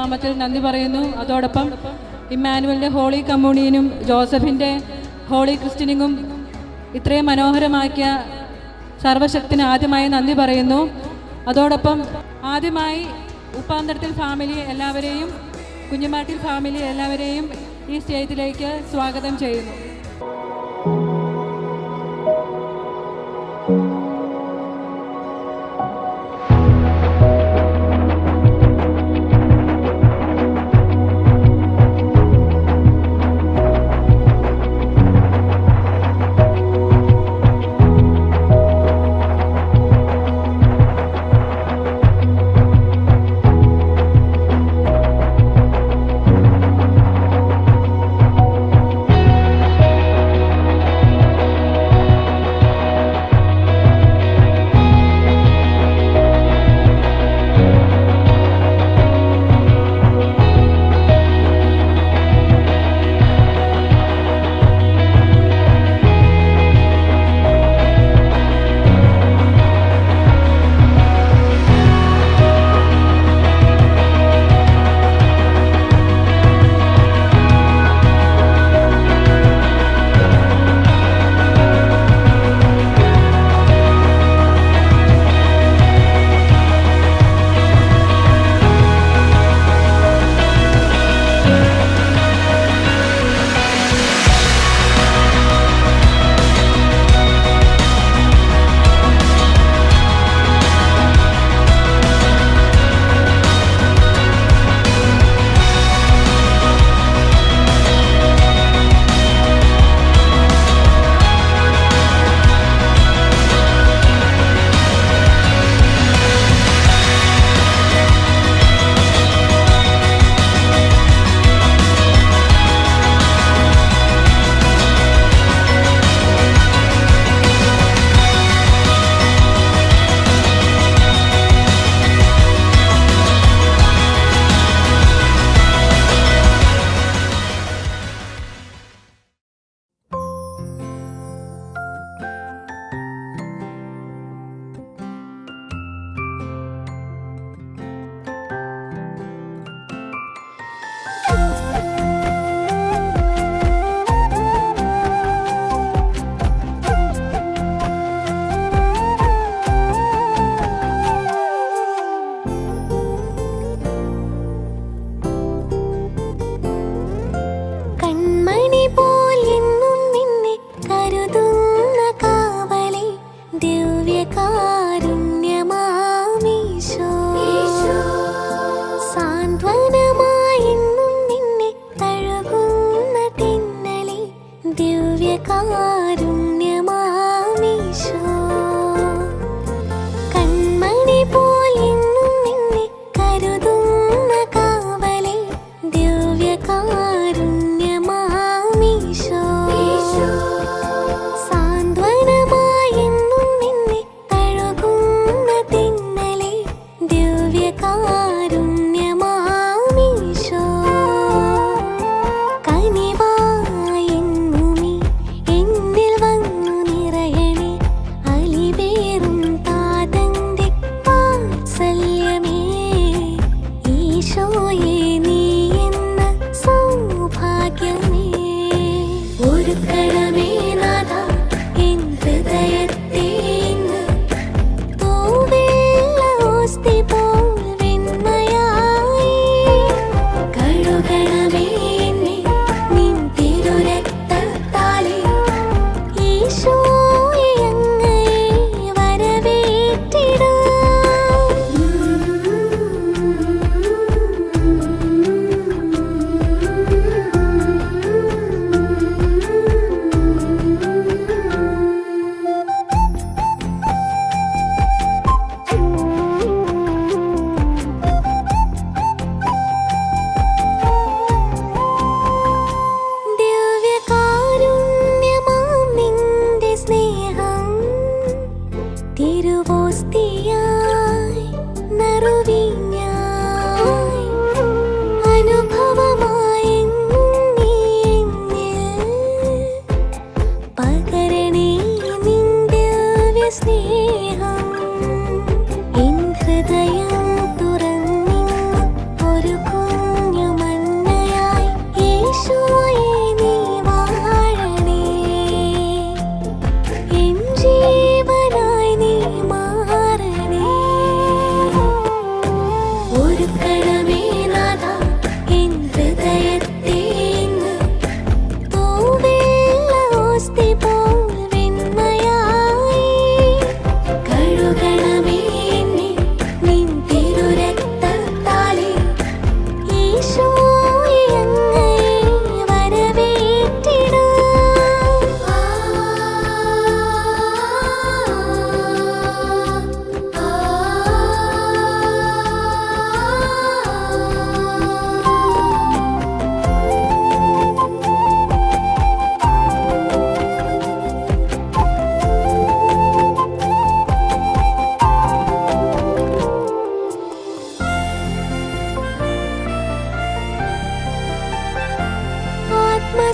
നാമത്തിൽ നന്ദി പറയുന്നു. അതോടൊപ്പം ഇമ്മാനുവലിൻ്റെ ഹോളി കമ്മ്യൂണിയനും ജോസഫിൻ്റെ ഹോളി ക്രിസ്ത്യനിങ്ങും ഇത്രയും മനോഹരമാക്കിയ സർവശക്തിന് ആദ്യമായി നന്ദി പറയുന്നു. അതോടൊപ്പം ആദ്യമായി ഉപ്പാന്തരത്തിൽ ഫാമിലി എല്ലാവരെയും, കുഞ്ഞുമാട്ടിൽ ഫാമിലി എല്ലാവരെയും ഈ സ്റ്റേജിലേക്ക് സ്വാഗതം ചെയ്യുന്നു.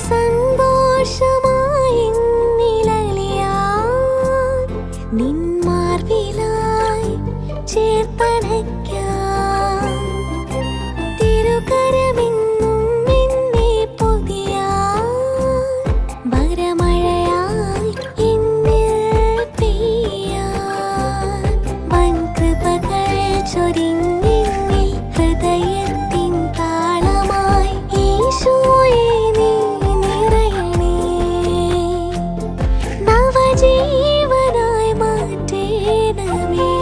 സന്തോഷമായി നിലലിയാൻ നിന്മാർവിലായി ചേർത്തണയ്ക്കാൻ തിരുകരമെന്നും എന്നെ പൊതിയാൻ വരമഴയായി എന്നിൽ പെയ്യാൻ വൻകൃപകൾ ചൊരിഞ്ഞെന്നിൽ ഹൃദയത്തിൻ താളമായി ഈശോയെ നീ നിറയണേ നവജീവനായി മാറ്റേണമേ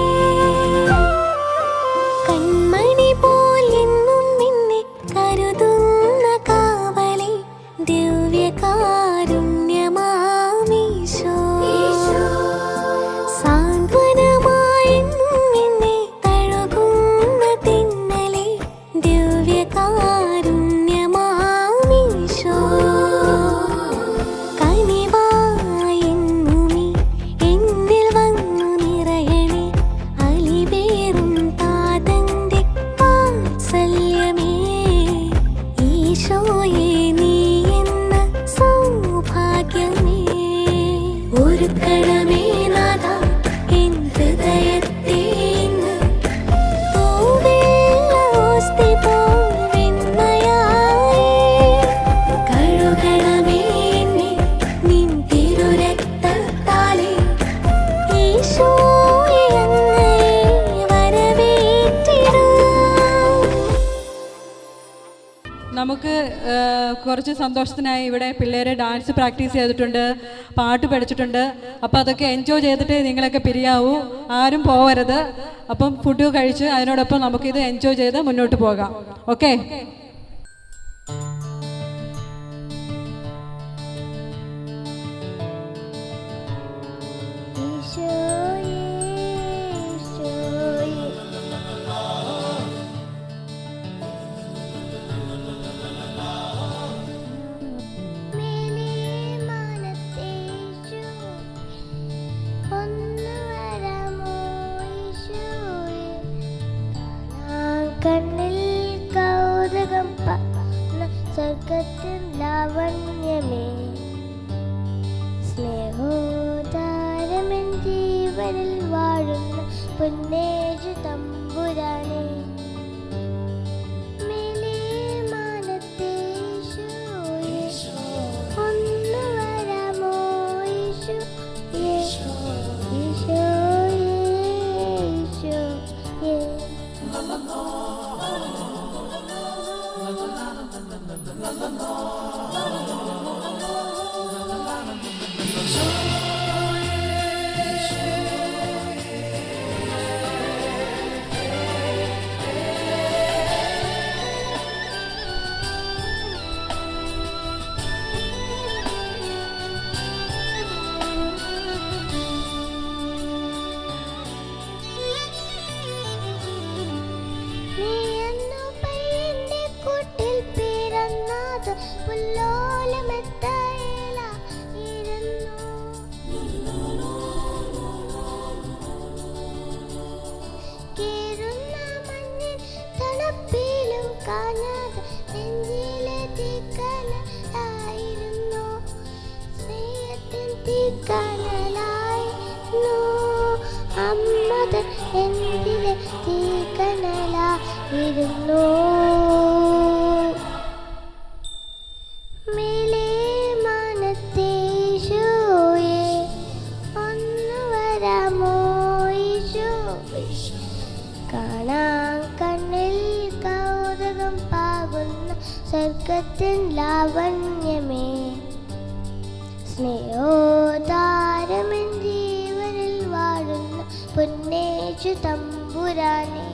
കൺമണി പോൽ എന്നും നിന്നെ കരുതുന്ന കാവലി ദിവ്യകാരുണ്യമാമീശോ സാന്ത്വനമായെന്നും എന്നെ തഴുകുന്ന തിന്നലെ ദിവ്യകാരുണ്യമാമീശോ കനിവായെന്നുമീ എന്നിൽ വന്നു നിറയണേ അലിവേറും താതന്റെ വാത്സല്യമേ ഈശോയെ നീ എന്ന സൗഭാഗ്യമേ ഒരുക്കണമേ നാഥ എൻ ഹൃദയത്തെ ഇന്ന് തൂവെള്ള ഓസ്തി പോൽ വെണ്മയായി കഴുകണമേ എന്നെ നിൻ തിരുരക്തത്താലെ ഈശോയെ അങ്ങയെ വരവേറ്റിടാം. നമുക്ക് കുറച്ച് സന്തോഷത്തിനായി ഇവിടെ പിള്ളേരെ ഡാൻസ് പ്രാക്ടീസ് ചെയ്തിട്ടുണ്ട്, പാട്ട് പഠിച്ചിട്ടുണ്ട്. അപ്പോൾ അതൊക്കെ എൻജോയ് ചെയ്തിട്ട് നിങ്ങളൊക്കെ പിരിയാവൂ, ആരും പോവരുത്. അപ്പം ഫുഡ് കഴിച്ച് അതിനോടൊപ്പം നമുക്കിത് എൻജോയ് ചെയ്ത് മുന്നോട്ട് പോകാം. ഓക്കെ? ഈശോയെ ഈശോയെ മേലേ മാനത്തെ ഈശോ ഒന്ന് വരാമോ ഈശോയെ കാണാൻ കണ്ണിൽ കൗതുകം പകർന്ന സ്വർഗത്തിൻ ലാവണ്യമേ സ്നേഹോദാരമെൻ ജീവനിൽ വാഴുന്ന പൊന്നേജു തമ്പുരാനെ മേലേ മാനത്തെ ഈശോയെ ഒന്ന് വരാമോ ഈശോയെ ഈശോയെ ഈശോയെ നീ എന്നു പയ്യന്റെ കൂട്ടിൽ പിറന്നത് പുല്ലോലമെത്തയില ഇരുന്നു കീറുന്ന മഞ്ഞിൻ തണുപ്പിലും കാണാതെ നെഞ്ചിലെ തീക്കനലായിരുന്നു സ്നേഹത്തിൻ തീക്കനലായിരുന്നു അമ്മത് നെഞ്ചിലെ തീക്കനലായിരുന്നു മേലേ മാനത്തെ ഈശോയെ ഒന്ന് വരാമോ ഈശോയെ കാണാൻ കണ്ണിൽ കൗതുകം പാകുന്ന സ്വർഗത്തിൻ ലാവണ്യമേ സ്നേഹോദാരമെൻ ജീവനിൽ വാഴുന്ന പൊന്നേജു തമ്പുരാനെ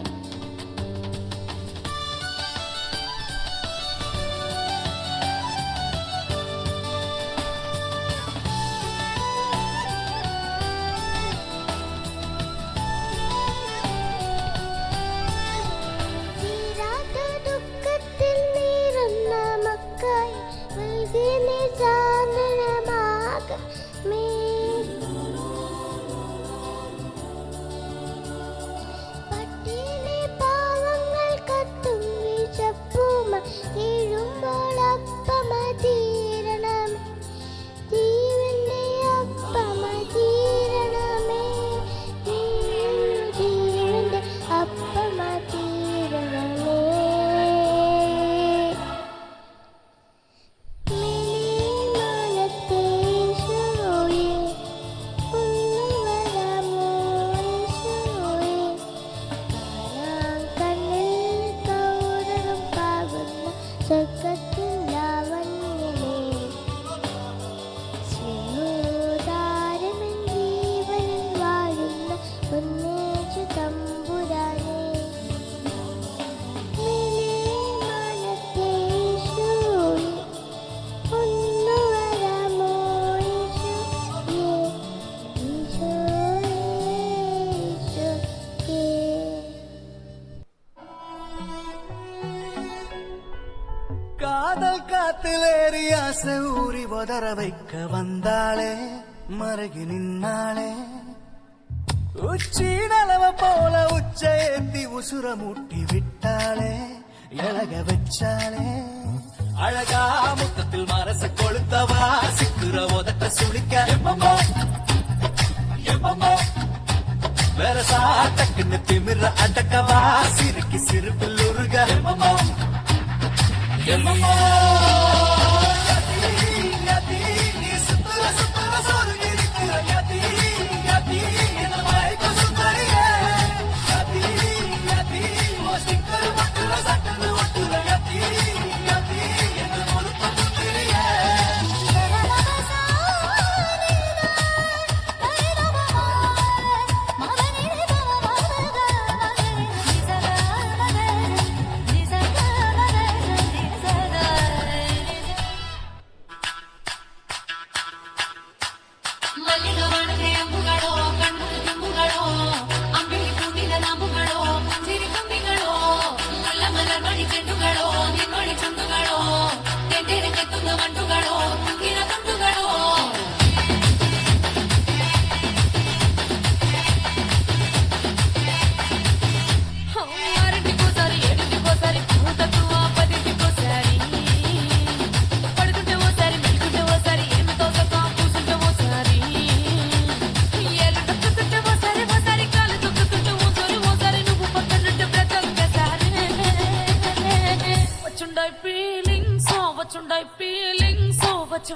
തീരാത്ത ദുഃഖത്തിൽ നീറുന്ന മക്കായി നൽകിയ സാന്ത്വനമാകമേ പട്ടിണി പാവങ്ങൾ കത്തും വിശപ്പുമ വീഴുമ്പോൾ അപ്പമതീര காத்திலேறி ஆசை ஊறி உதற வைக்க வந்தாளே மருகி நின்னாளே உச்சி நலவ போல உச்ச ஏத்தி உசுர மூட்டி விட்டாளே எழக வச்சாளே அழகா முத்தத்தில் மனசு கொளுத்தவா சிக்குற உதட்ட சுளிக்க வேற சாட்டக்குன்னு திமிர அடக்கவா சிறுக்கி சிறுப்பில் உருக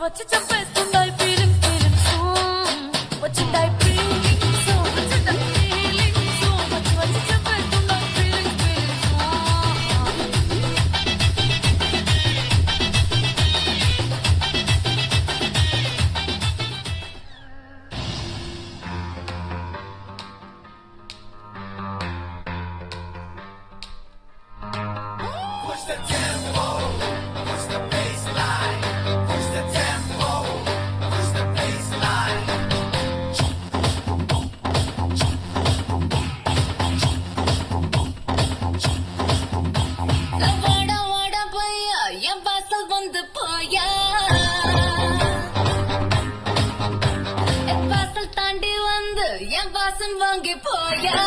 వచ్చి చంపేస్తుండాయి ఫీలింగ్ వచ్చిండాయి ఫీలింగ్ వచ్చిండాయి ఫీలింగ్ వచ్చి చంపేస్తుండాయి ఫీలింగ్ வாங்கி போயா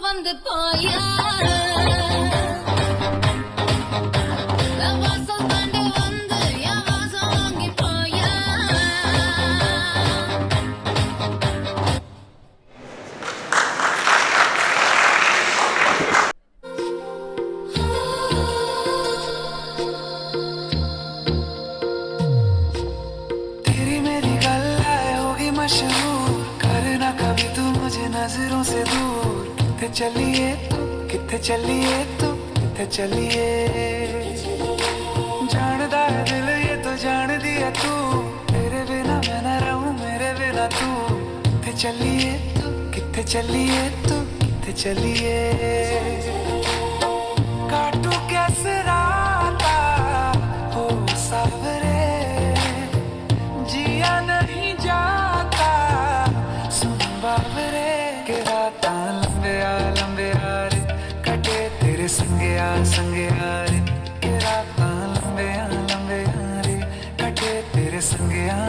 வந்து போயா வாசல் தாண்டி வந்து என் வாசம் வாங்கி போயா तेरी मेरी गल्ला होगी मशहूर करना कभी तू मुझे नजरों से दूर किथे चलिए तू किथे चलिए तू किथे चलिए जानदा है दिल ये तो जान दिया तू तेरे बिना मैं न रहूं मेरे बिना तू किथे चलिए तू किथे चलिए तू किथे चलिए काटू कैसे राता हो सावरे जिया नहीं जाता सुन बाबरे के राता लंबे आ रे कटे तेरे संगे आ रे के राता लंबे आ रे कटे तेरे संगे आ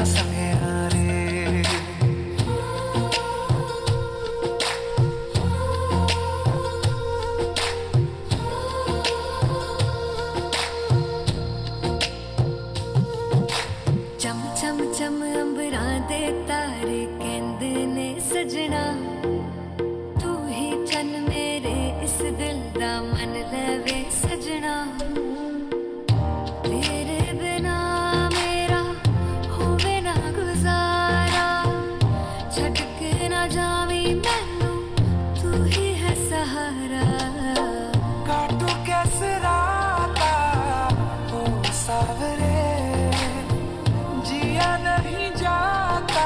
रे चम चम चम अंबरां दे तारे कहंदे ने सजना तू ही चन मेरे इस दिल दा मन लवे सजना तेरे बिना मेरा होवे ना गुजारा छड़ के ना जावी मैनू तू ही है सहारा काटू कैसे राता हो सावरे जिया नहीं जाता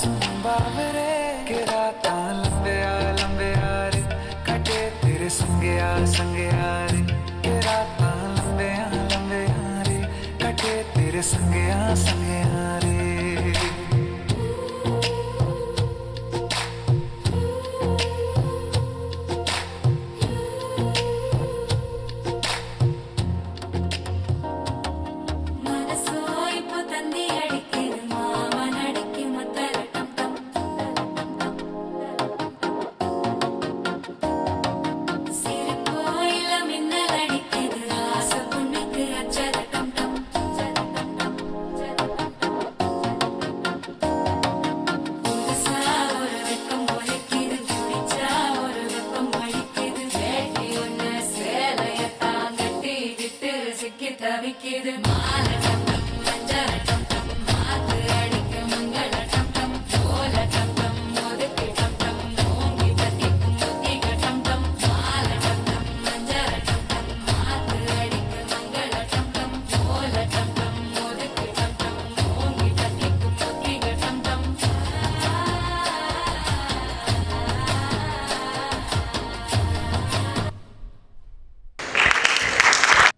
सुन बावरे के राता लंबे आ रे कटे तेरे संगे आ रे के राता लंबे आ रे कटे तेरे संगे आ रे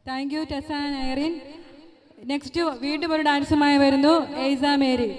thank you Tessa and Irene. Next വീണ്ടും ഒരു ഡാൻസുമായി വരുന്നു എയ്സ മേരി.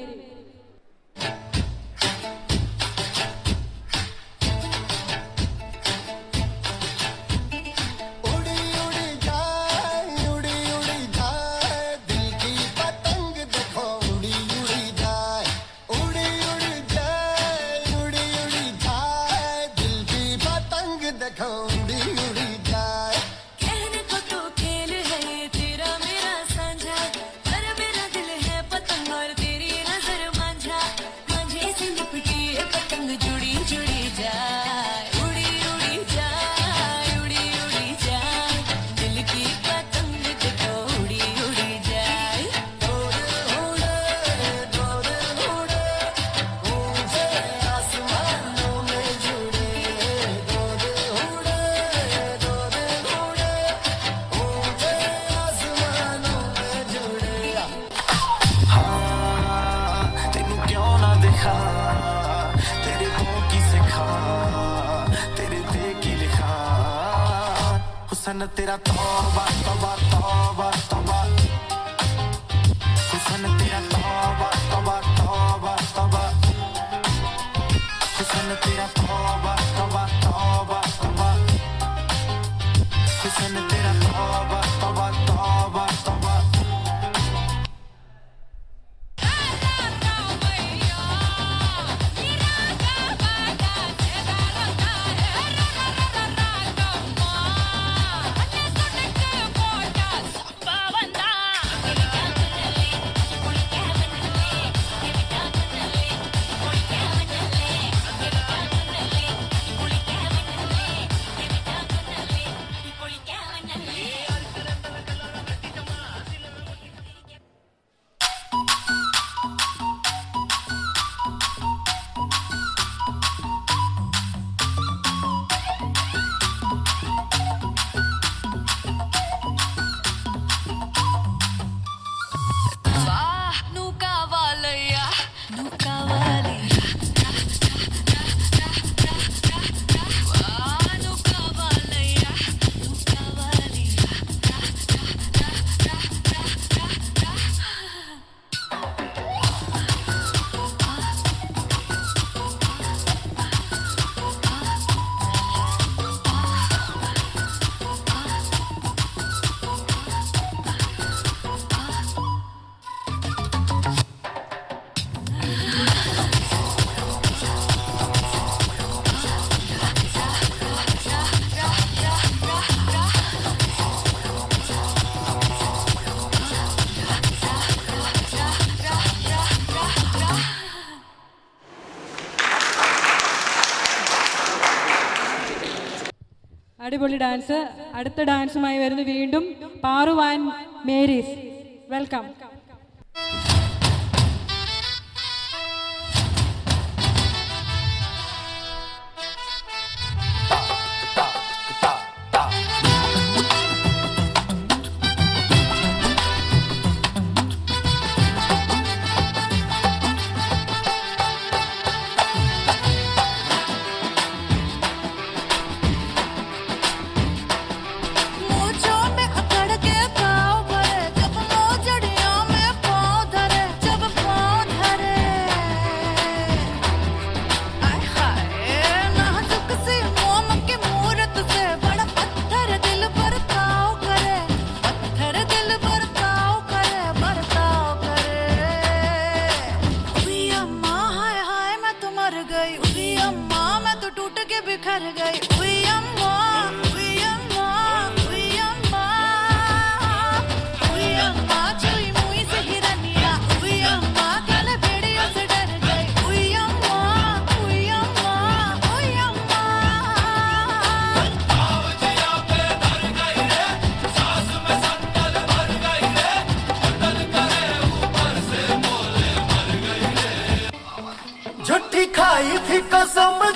हुस्न तेरा तौबा तौबा तौबा तौबा हुस्न तेरा तौबा तौबा तौबा तौबा हुस्न तेरा तौबा तौबा तौबा तौबा हुस्न तेरा तौबा तौबा तौबा तौबा അടിപൊളി ഡാൻസ്. അടുത്ത ഡാൻസുമായി വരുന്നു വീണ്ടും പാറു ആൻഡ് മേരീസ്. വെൽക്കം.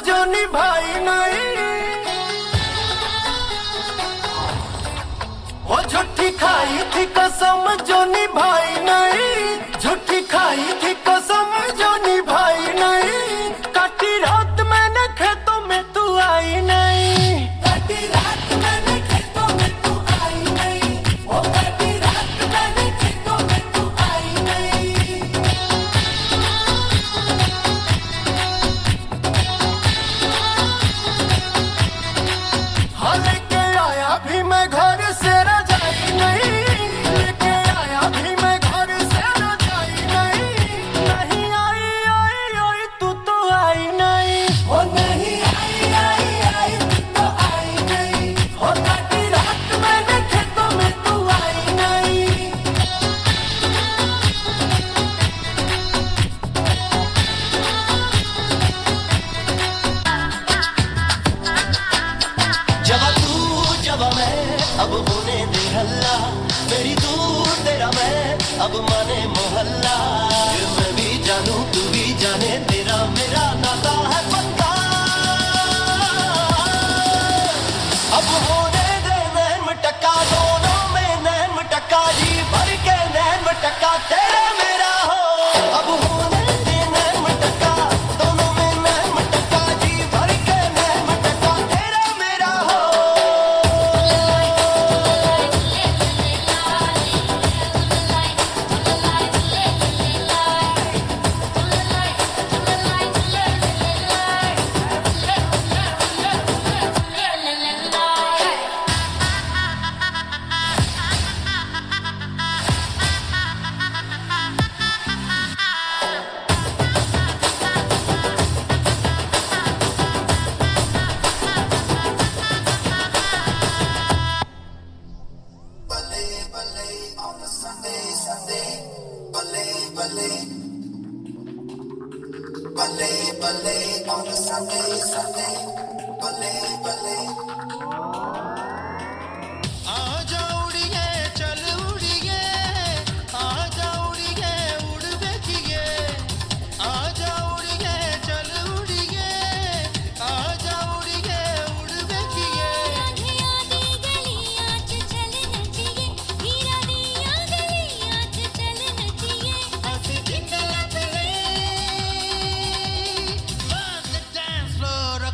जो निभाई नहीं, वो झूठी खाई थी कसम जो निभाई नहीं, झूठी खाई थी कसम जो निभाई नहीं, काटी रात मैंने खेतों में तू आई नहीं, काटी रात मैंने खेतों में तू आई नहीं, वो काटी रात मैंने खेतों में तू आई नहीं। हाँ लेके आया भी मैं घर से रजाई नहीं, लेके आया भी मैं घर से रजाई नहीं, नहीं आई आई आई तू तो आई नहीं, वो नहीं आई आई आई तू तो आई नहीं, वो काटी रात मैंने खेतों में तू आई नहीं। जब तू जब मैं अब होने दे हल्ला, मेरी दूर तेरा मैं अब माने मोहल्ला, मैं भी जानूं तू भी जाने तेरा मेरा नाता है पक्का, अब होने दे नैन मटक्का, दोनों में नैन मटक्का, जी भर के नैन मटक्का तेरा मेरा हो, अब होने दे नैन मटक्का, दोनों में नैन मटक्का, जी भर के नैन मटक्का तेरा मेरा हो। आजा उड़िए चल उड़िए, आजा उड़िए उड़ बेखिए, आजा उड़िए चल उड़िए, आजा उड़िए उड़ बेखिए। Dance floor, a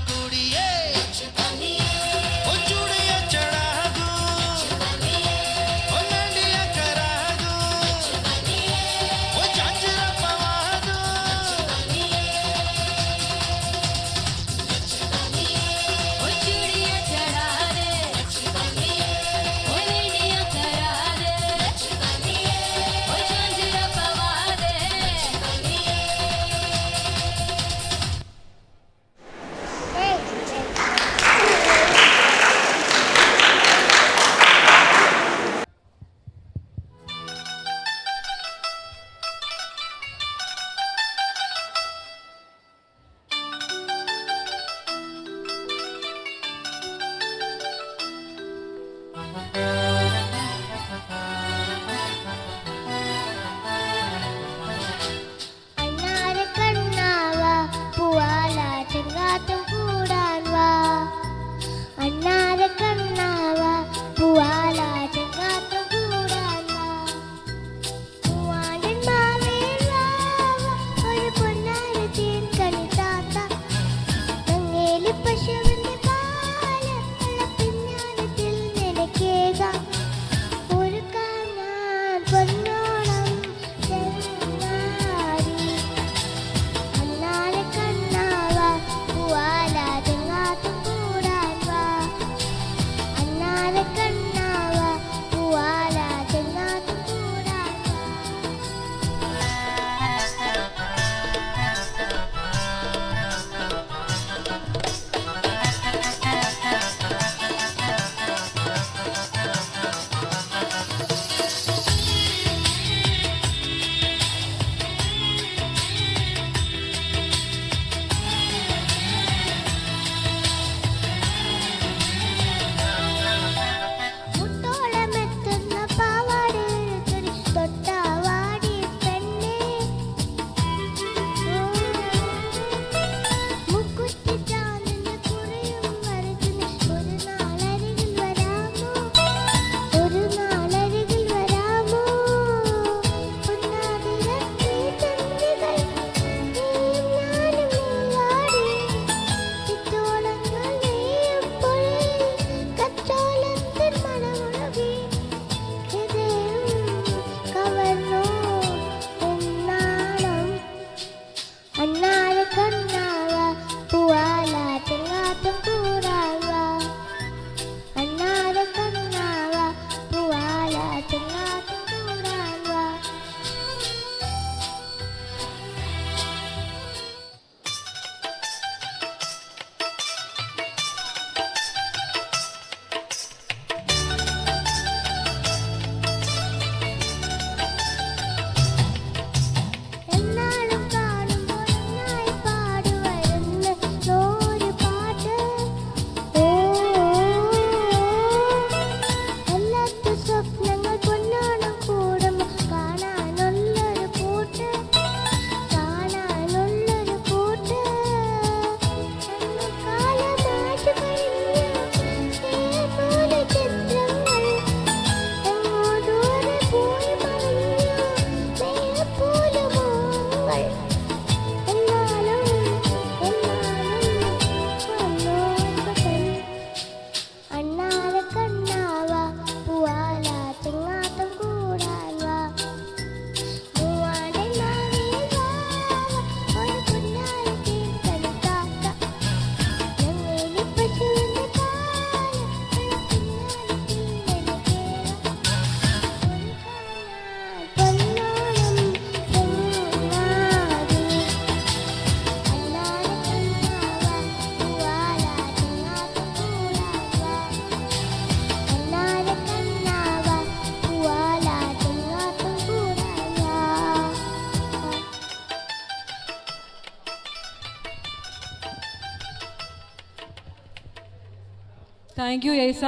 thank you യേസ.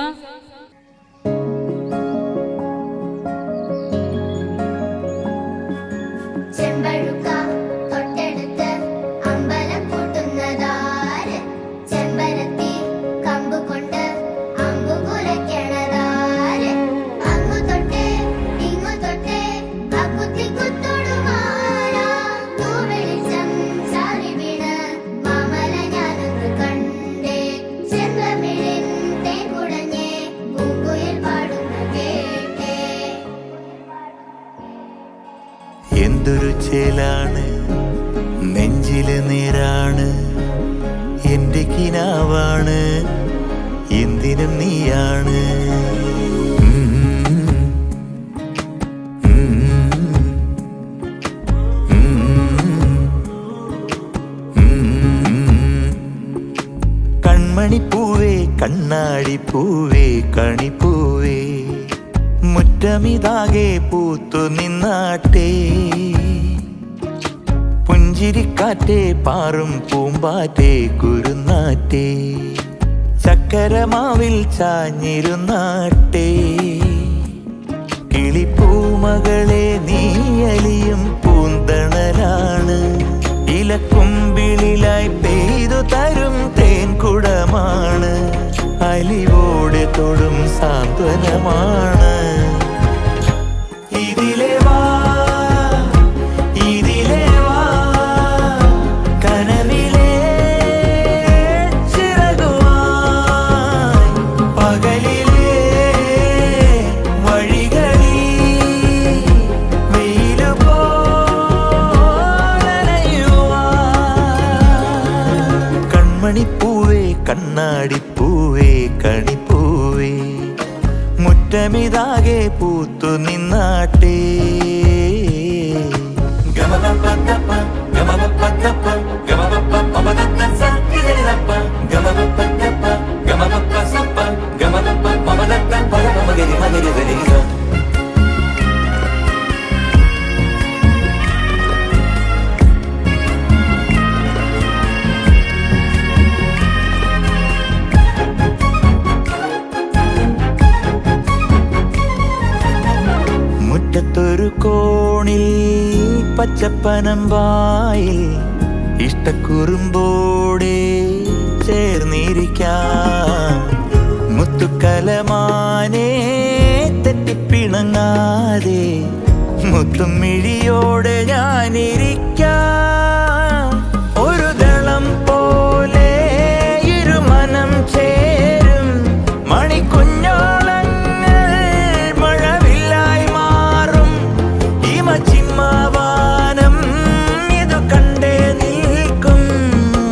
ചെമ്പഴുക്ക തൊട്ടെടുത്ത് അമ്പലം കൂട്ടുന്നതാര്? ചെമ്പരത്തി കമ്പ് കൊണ്ട് അമ്പു കുലയ്ക്കണതാര്? അങ്ങു തൊട്ടേ ഇങ്ങു തൊട്ടേ അക്കുത്തി കുത്തൊടുമാറാ. തൂവെളിച്ചം ചാറി വീണ് മാമല ഞാനൊന്ന് കണ്ടേ. ചെന്തമിഴിൻ തേൻ കുടഞ്ഞേ പൂങ്കുയിൽ പാടുന്ന കേട്ടേ. എന്തൊരു ചേലാണ് നെഞ്ചില് നീരാണ് എന്റെ കിനാവാണ് എന്തിനും നീയാണ്. കൺമണിപ്പൂവേ കണ്ണാടിപ്പൂവേ കണിപ്പൂവേ മുറ്റമിതാകെ പൂത്തു നിന്നാട്ടെ. പുഞ്ചിരിക്കാറ്റേ പാറും പൂമ്പാറ്റേ കുരുന്നാറ്റേ ചക്കരമാവിൽ ചാഞ്ഞിരുന്നാട്ടെ. കിളിപ്പൂമകളെ നീയലിയും പൂന്തണലാണ് ഇലക്കുമ്പിളിലായി പെയ്തു തരും തേൻകുടമാണ് അലിവോടെ തൊടും സാന്ത്വനമാണ്. ഇതിലെ വാ ഇതിലെ വാ കനവിലെ ചിറകുമായി പകലിലെ വഴികളിൽ വെയിലു പോലനയുവാൻ. കൺമണിപ്പൂവേ കണ്ണാടിപ്പൂവേ കണിപ്പൂവേ മുറ്റമിതാകെ പൂത്തു നിന്നാട്ടെ. ഗമപപ്പ ഗമപപ്പ ഗമപപ്പ മമദത്ത സത്തിരപ്പ ഗമപപ്പ ഗമപപ്പ സപ്പ ഗമപപ്പ മമദത്ത പരമഗരി മഗരി ദരിഗ. മുറ്റത്തൊരു കോണിൽ പച്ചപ്പനമ്പായിൽ ഇഷ്ടക്കുറുമ്പോടെ ചേർന്നിരിക്കാം. മുത്തുക്കലമാനെ തെറ്റിപ്പിണങ്ങാതെ മുത്തും മിഴിയോടെ ഞാനിരിക്കാം. ഒരു ദളം പോലെ ഇരുമനം ചേരും മണിക്കുഞ്ഞോളങ്ങൾ മഴവില്ലായി മാറും. ഹിമചിമ്മാവാനം ഇതു കണ്ടേ നിൽക്കും.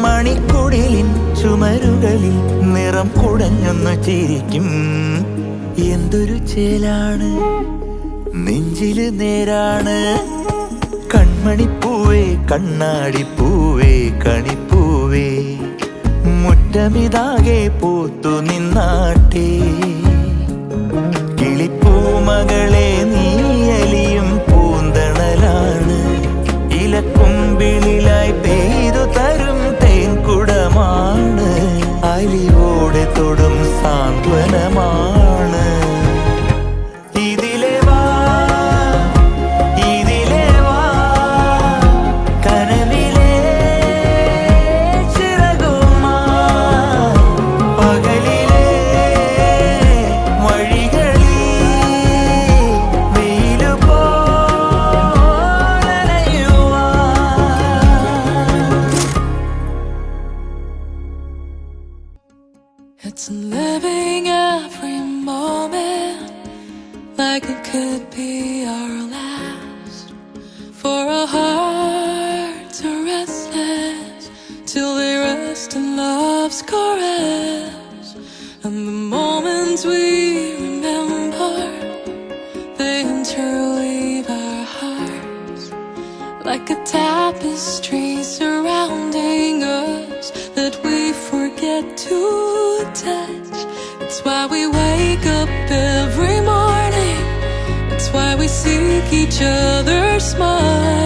മണിക്കുടിലിൻ ചുമരുകളിൽ നിറം കുടഞ്ഞൊന്നു ചിരിക്കും. എന്തൊരു ചേലാണ് നെഞ്ചില് നേരാണ് കൺമണിപ്പൂവേ കണ്ണാടിപ്പൂവേ കണിപ്പൂവേ മുറ്റമിതാകെ പൂത്തു നിന്നാട്ടെ. കിളിപ്പൂമകളെ നീയലിയും പൂന്തണലാണ് ഇലക്കുമ്പിളിലായി പെയ്തു തരും തേൻകുടമാണ് അലിവോടെ തൊടും സാന്ത്വനമാണ്. ഇതിലെ വാ ഇതിലെ വാ കനവിലെ ചിറകുമായി പകലിലെ വഴികളിൽ വെയിലു പോലനയുവാൻ. It's living every moment like it could be our last. For our hearts are restless till they rest in love's caress. And the moments we remember, they interleave our hearts like a tapestry surrounding us that we forget to touch. It's why we wake up every morning. It's why we seek each other's smile.